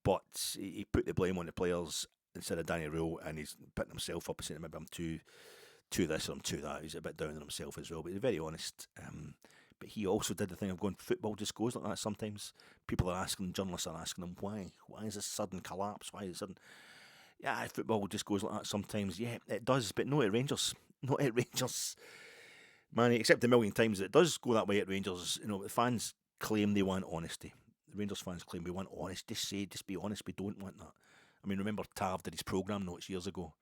But he put the blame on the players instead of Danny Röhl, and he's putting himself up and saying maybe I'm too this or I'm too that. He's a bit down on himself as well, but he's very honest. But he also did the thing of going, football just goes like that sometimes. Journalists are asking him, why? Why is this sudden collapse? Why is it sudden? Yeah, football just goes like that sometimes. Yeah, it does, but not at Rangers. Not at Rangers. Man, except a million times it does go that way at Rangers. The fans claim they want honesty. The Rangers fans claim we want honesty. Just be honest, we don't want that. I mean, remember Tav did his programme notes years ago,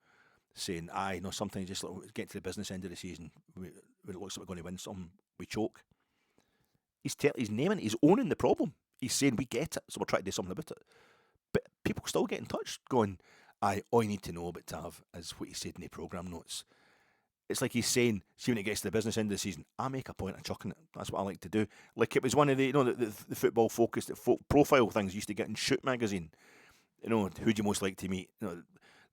saying, sometimes just get to the business end of the season, when it looks like we're going to win something, we choke. He's naming it, he's owning the problem. He's saying, we get it, so we're trying to do something about it. But people still get in touch, going, all you need to know about Tav is what he said in the programme notes. It's like he's saying, see when it gets to the business end of the season, I make a point of chucking it. That's what I like to do. Like it was one of the, the football focused, profile things you used to get in Shoot magazine. Who'd you most like to meet?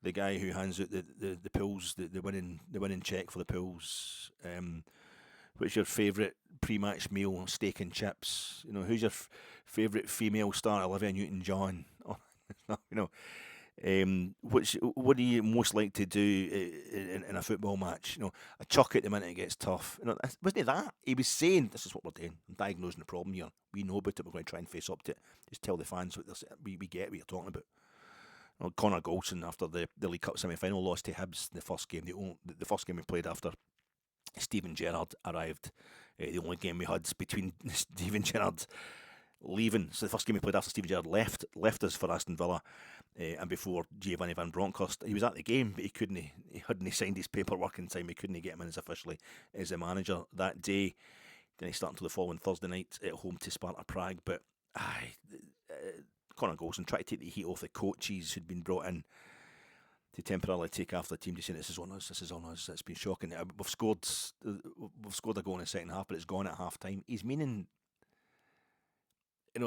the guy who hands out the pills, the winning check for the pills. What's your favourite pre-match meal? Steak and chips. Who's your favourite female star? Olivia Newton-John. What do you most like to do in a football match? A chuck it the minute it gets tough. Wasn't it that? He was saying, this is what we're doing. I'm diagnosing the problem here. We know about it. We're going to try and face up to it. Just tell the fans what we get what you're talking about. Connor Goldson, after the League Cup semi-final, lost to Hibs the first game. The first game we played after Steven Gerrard arrived. The only game we had between Steven Gerrard leaving. So the first game we played after Steven Gerrard left us for Aston Villa, and before Giovanni Van Bronckhorst. He was at the game, but he hadn't signed his paperwork in time. He couldn't get him in as officially as a manager that day. Then he started until the following Thursday night at home to Sparta Prague. But Conor Goldson tried to take the heat off the coaches who'd been brought in to temporarily take after the team, just saying this is on us. It's been shocking. We've scored a goal in the second half, but it's gone at half time. He's meaning,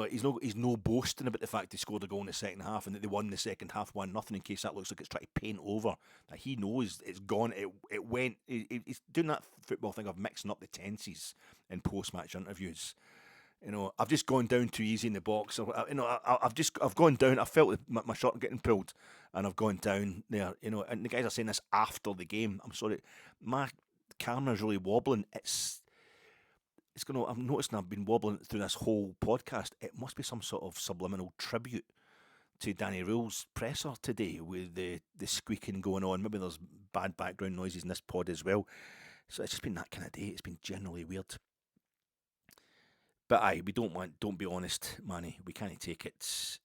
he's no boasting about the fact he scored a goal in the second half and that they won the second half 1-0, in case that looks like it's trying to paint over. That he knows it's gone. It went. He's doing that football thing of mixing up the tenses in post-match interviews. I've just gone down too easy in the box. I've gone down. I felt my shirt getting pulled, and I've gone down there. And the guys are saying this after the game. I'm sorry, my camera's really wobbling. It's going to. I'm noticing I've been wobbling through this whole podcast. It must be some sort of subliminal tribute to Danny Röhl's presser today, with the squeaking going on. Maybe there's bad background noises in this pod as well. So it's just been that kind of day. It's been generally weird. But we don't be honest, Manny. We can't take it.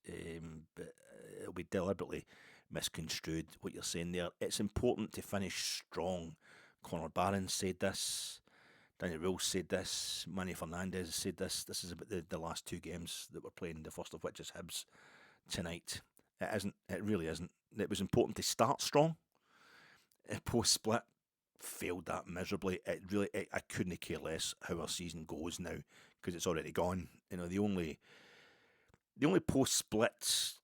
But it'll be deliberately misconstrued, what you're saying there. It's important to finish strong. Conor Barron said this. Danny Röhl said this. Manny Fernandez said this. This is about the last two games that we're playing, the first of which is Hibs tonight. It isn't. It really isn't. It was important to start strong. Post-split, failed that miserably. I couldn't care less how our season goes now, because it's already gone. The only post-splits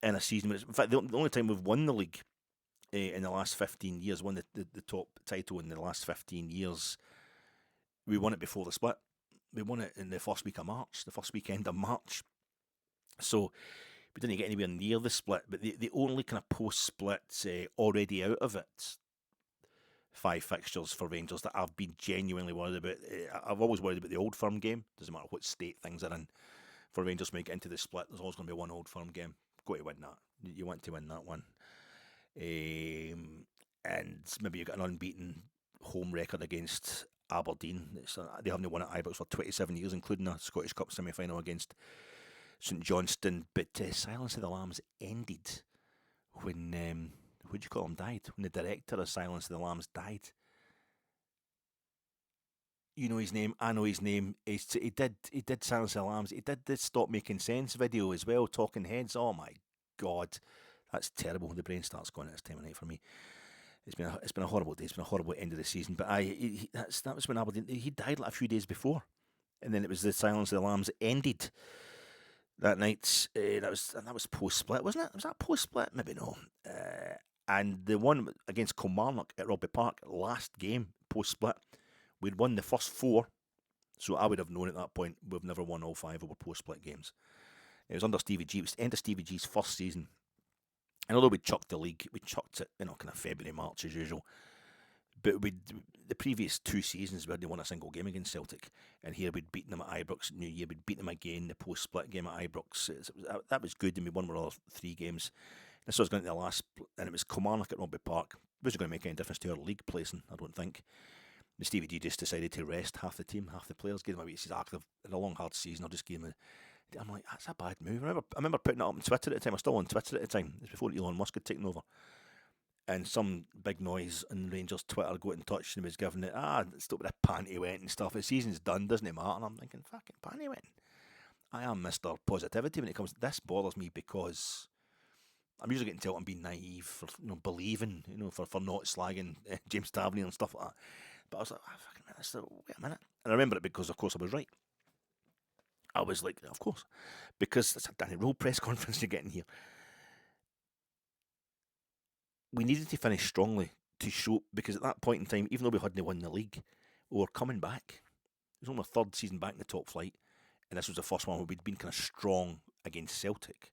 in a season, in fact, the only time we've won the league in the last 15 years, won the top title in the last 15 years, we won it before the split. We won it in the first weekend of March. So we didn't get anywhere near the split, but the only kind of post-split already out of it, 5 fixtures for Rangers that I've been genuinely worried about. I've always worried about the Old Firm game. Doesn't matter what state things are in. For Rangers when we get into the split, there's always going to be one Old Firm game. Got to win that. You want to win that one. And maybe you got an unbeaten home record against Aberdeen. They haven't won at Ibrox for 27 years, including a Scottish Cup semi-final against St Johnstone. But Silence of the Lambs ended when what do you call him, died? When the director of Silence of the Lambs died. You know his name, I know his name. He did Silence of the Lambs. He did this Stop Making Sense video as well, Talking Heads. Oh my God, that's terrible. The brain starts going at this time of night for me. It's been a horrible day. It's been a horrible end of the season. But that was when Aberdeen, he died like a few days before, and then it was the Silence of the Lambs ended that night. That was post split, wasn't it? Was that post split? Maybe no. And the one against Kilmarnock at Rugby Park, last game post split, we'd won the first 4, so I would have known at that point we've never won all 5 of our post split games. It was under Stevie G. It was the end of Stevie G's first season. And although we chucked the league, we chucked it, kind of February, March as usual. But the previous 2 seasons, we hadn't won a single game against Celtic. And here we'd beaten them at Ibrox. New Year, we'd beat them again, the post-split game at Ibrox. That was good, and we won our other 3 games. This was going to the last, and it was Kilmarnock at Rugby Park. It wasn't going to make any difference to our league placing, I don't think. The Stevie G just decided to rest half the team, half the players, gave them a wee active in a long, hard season. I'll just give them I'm like, that's a bad move. I remember putting it up on Twitter at the time. I was still on Twitter at the time. It was before Elon Musk had taken over. And some big noise on Rangers Twitter got in touch and was giving it, stop with the panty wet and stuff. The season's done, doesn't it matter? And I'm thinking, fucking panty wet. I am Mr. Positivity when it comes to this. Bothers me because I'm usually getting told I'm being naive for believing, for not slagging James Tavernier and stuff like that. But I was like, wait a minute. And I remember it because, of course, I was right. I was like, of course, because it's a Danny Röhl press conference you're getting here. we needed to finish strongly to show, because at that point in time, even though we hadn't won the league, we were coming back. It was only our third season back in the top flight, and this was the first one where we'd been kind of strong against Celtic.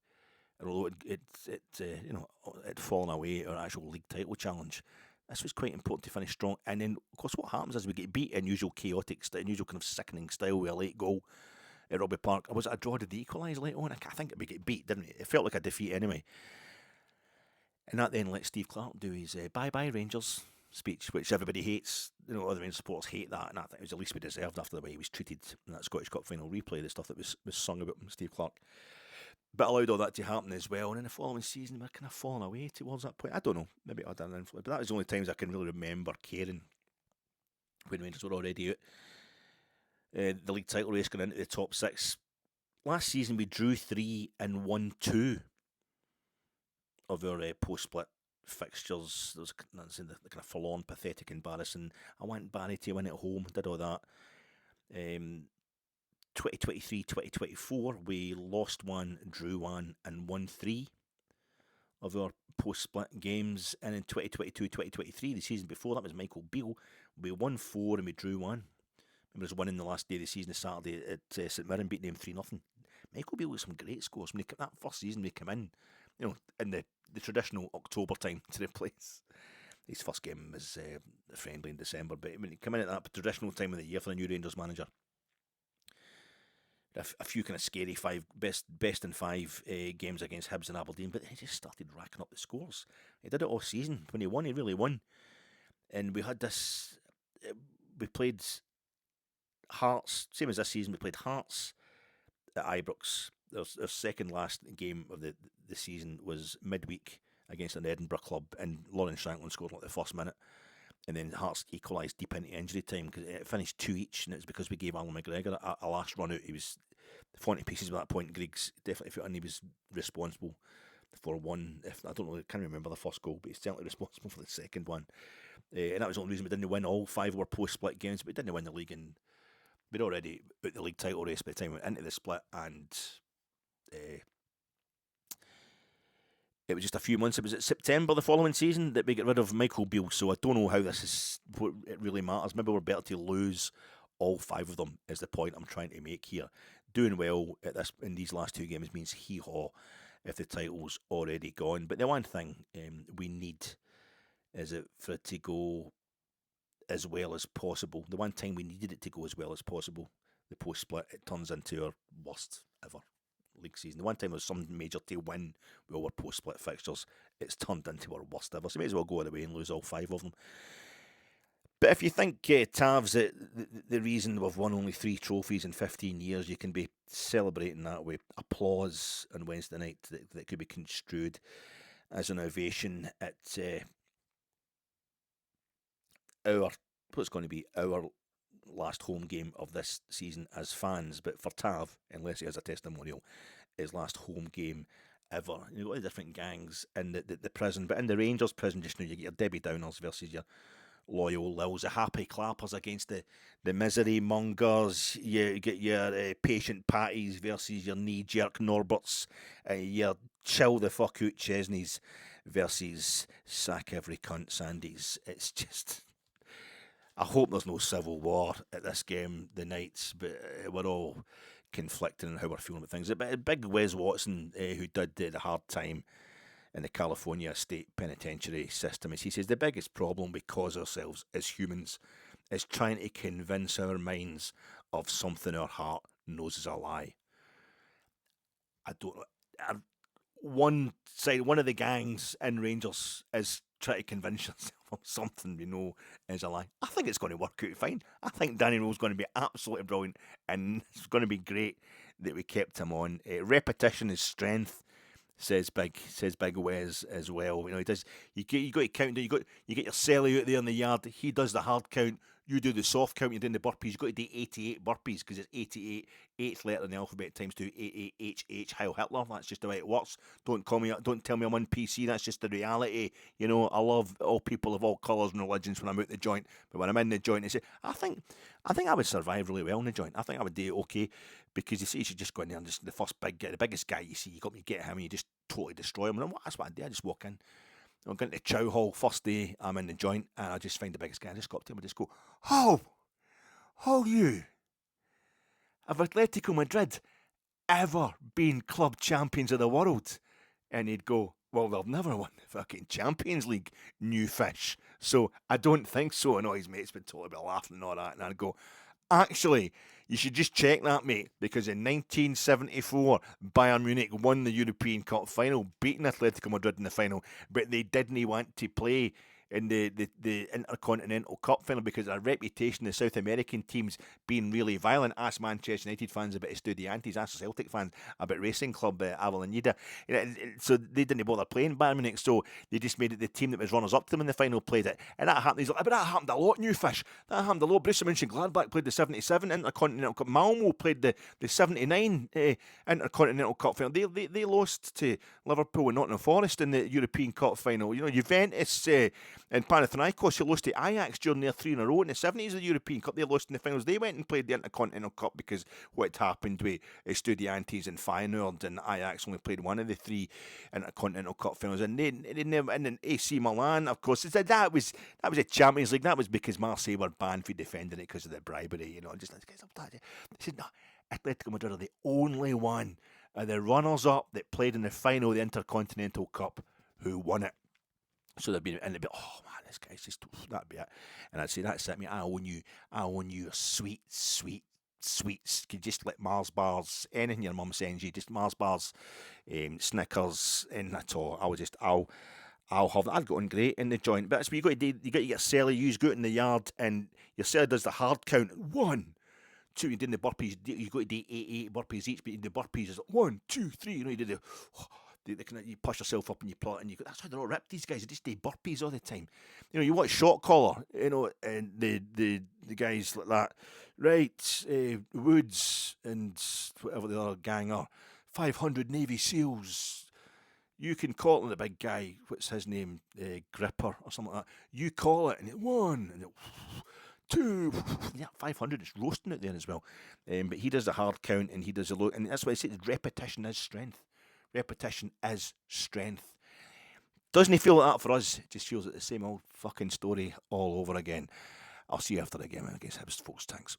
And although it'd fallen away our actual league title challenge, this was quite important to finish strong. And then, of course, what happens is we get beat in usual chaotic, usual kind of sickening style with a late goal at Rugby Park. Was it a draw? Did they equalise late on? I think we get beat, didn't we? It felt like a defeat anyway. And that then let Steve Clarke do his bye-bye Rangers speech, which everybody hates. Other Rangers supporters hate that, and I think it was the least we deserved after the way he was treated in that Scottish Cup final replay, the stuff that was sung about Steve Clarke. But allowed all that to happen as well, and in the following season we're kind of falling away towards that point. I don't know, maybe I had an influence, but that was the only times I can really remember caring when Rangers were already out. The league title race going into the top 6. Last season we drew 3 and won 2 of our post-split fixtures. That's the kind of forlorn, pathetic, embarrassing. I want Barry to win at home, did all that. 2023-2024, we lost 1, drew 1, and won 3 of our post-split games. And in 2022-2023, the season before, that was Michael Beale, we won 4 and we drew 1. Remember, there was one in the last day of the season, Saturday at St Mirren, beating them 3-0. Michael Beale with some great scores. When that first season we came in, in the traditional October time to replace. His first game was friendly in December, but when he came in at that traditional time of the year for the new Rangers manager, a few kind of scary best in 5 games against Hibs and Aberdeen, but he just started racking up the scores. He did it all season. When he won, he really won. And we had this. We played Hearts, same as this season. We played Hearts at Ibrox. Our second last game of the season was midweek against an Edinburgh club, and Lawrence Shanklin scored like the first minute, and then Hearts equalised deep into injury time because it finished 2 each, and it was because we gave Alan McGregor a last run out. He was 40 pieces by that point. Griggs definitely, and he was responsible for one. If I don't know, I can't remember the first goal, but he's certainly responsible for the second one. And that was the only reason we didn't win all 5 of our post-split games. But we didn't win the league, and we'd already out the league title race by the time we went into the split, and it was just a few months. It was at September the following season that we get rid of Michael Beale. So I don't know how this is. What it really matters. Maybe we're better to lose all 5 of them. Is the point I'm trying to make here. Doing well at this in these last 2 games means hee-haw if the title's already gone. But the one thing we need is it for it to go as well as possible. The one time we needed it to go as well as possible, the post-split, it turns into our worst ever league season. The one time there was something major to win with all our post-split fixtures, it's turned into our worst ever. So we may as well go away and lose all 5 of them. But if you think Tav's the reason we've won only 3 trophies in 15 years, you can be celebrating that with applause on Wednesday night that could be construed as an ovation at what's going to be our last home game of this season as fans. But for Tav, unless he has a testimonial, his last home game ever. You've got the different gangs in the prison, but in the Rangers prison just now, you get your Debbie Downers versus your loyal Lils, the happy clappers against the misery mongers. You get your patient Patties versus your knee-jerk Norberts, your chill the fuck out Chesneys versus sack every cunt Sandys. It's just, I hope there's no civil war at this game, the Knights, but we're all conflicting on how we're feeling about things. But big Wes Watson, who did the hard time in the California state penitentiary system, as he says, the biggest problem we cause ourselves as humans is trying to convince our minds of something our heart knows is a lie. I don't know. One of the gangs in Rangers is trying to convince yourself of something we know is a lie. I think it's going to work out fine. I think Danny Rowe's going to be absolutely brilliant, and it's going to be great that we kept him on. Repetition is strength, says Big Wes as well. He does. You got to count. You get your Selly out there in the yard. He does the hard count. You do the soft count. You're doing the burpees. You've got to do 88 burpees because it's 88, 8th letter in the alphabet times 2, 88HH, Heil Hitler. That's just the way it works. Don't tell me I'm on PC. That's just the reality. I love all people of all colours and religions when I'm out the joint. But when I'm in the joint, I think I would survive really well in the joint. I think I would do okay because you should just go in there and just the biggest guy you see, you get him and you just totally destroy him. And that's what I do. I just walk in. I'm going to the chow hall, first day, I'm in the joint, and I just find the biggest guy. I just go up to him and just go, how you? Have Atletico Madrid ever been club champions of the world? And he'd go, well, they've never won the fucking Champions League, new fish. So I don't think so. I know his mate's been totally been laughing and all that. And I'd go, actually, you should just check that, mate, because in 1974, Bayern Munich won the European Cup final, beating Atletico Madrid in the final, but they didn't want to play in the Intercontinental Cup final because of a reputation of South American teams being really violent. Ask Manchester United fans about Estudiantes, ask Celtic fans about Racing Club Avellaneda. So they didn't bother playing Bayern Munich, so they just made it the team that was runners-up to them in the final played it. And that happened. He's like, but that happened a lot, new fish. That happened a lot. Borussia Mönchengladbach played the 77 Intercontinental Cup. Malmo played the 79 Intercontinental Cup final. They lost to Liverpool and Nottingham Forest in the European Cup final. You know, Juventus and Panathinaikos, who lost to Ajax during their 3 in a row in the 70s of the European Cup. They lost in the finals. They went and played the Intercontinental Cup because what happened with Estudiantes and Feyenoord, and Ajax only played one of the 3 Intercontinental Cup finals. And they never, and then AC Milan, of course, that was a Champions League. That was because Marseille were banned for defending it because of the bribery. You know, just they said, no, Atletico Madrid are the only one of the runners-up that played in the final of the Intercontinental Cup who won it. So they'd be, oh man, this guy's just, that'd be it. And I'd say, that's it, mate, I own you a sweet sweets. You just like Mars bars, anything your mum sends you, just Mars bars, Snickers, and that's all. I'll have that. I'd go on great in the joint. But that's what you got to do. You got to get Sally, you go out in the yard, and your Sally does the hard count. 1, 2, you're doing the burpees. You've got to do 8 burpees each, but the burpees is like 1, 2, 3. You know, you do you push yourself up and you plot, and you go. That's how they're all ripped. These guys, they just do burpees all the time. You know, you watch Shot Caller. You know, and the guys like that, right? Woods and whatever the other gang are. 500 Navy SEALs. You can call it the big guy. What's his name? Gripper or something like that. You call it, and it 1 and it 2. Yeah, 500. It's roasting it there as well. But he does the hard count, and he does a low, and that's why I say repetition is strength. Repetition is strength. Doesn't he feel like that for us? It just feels like the same old fucking story all over again. I'll see you after the game against Hibs, folks. Thanks.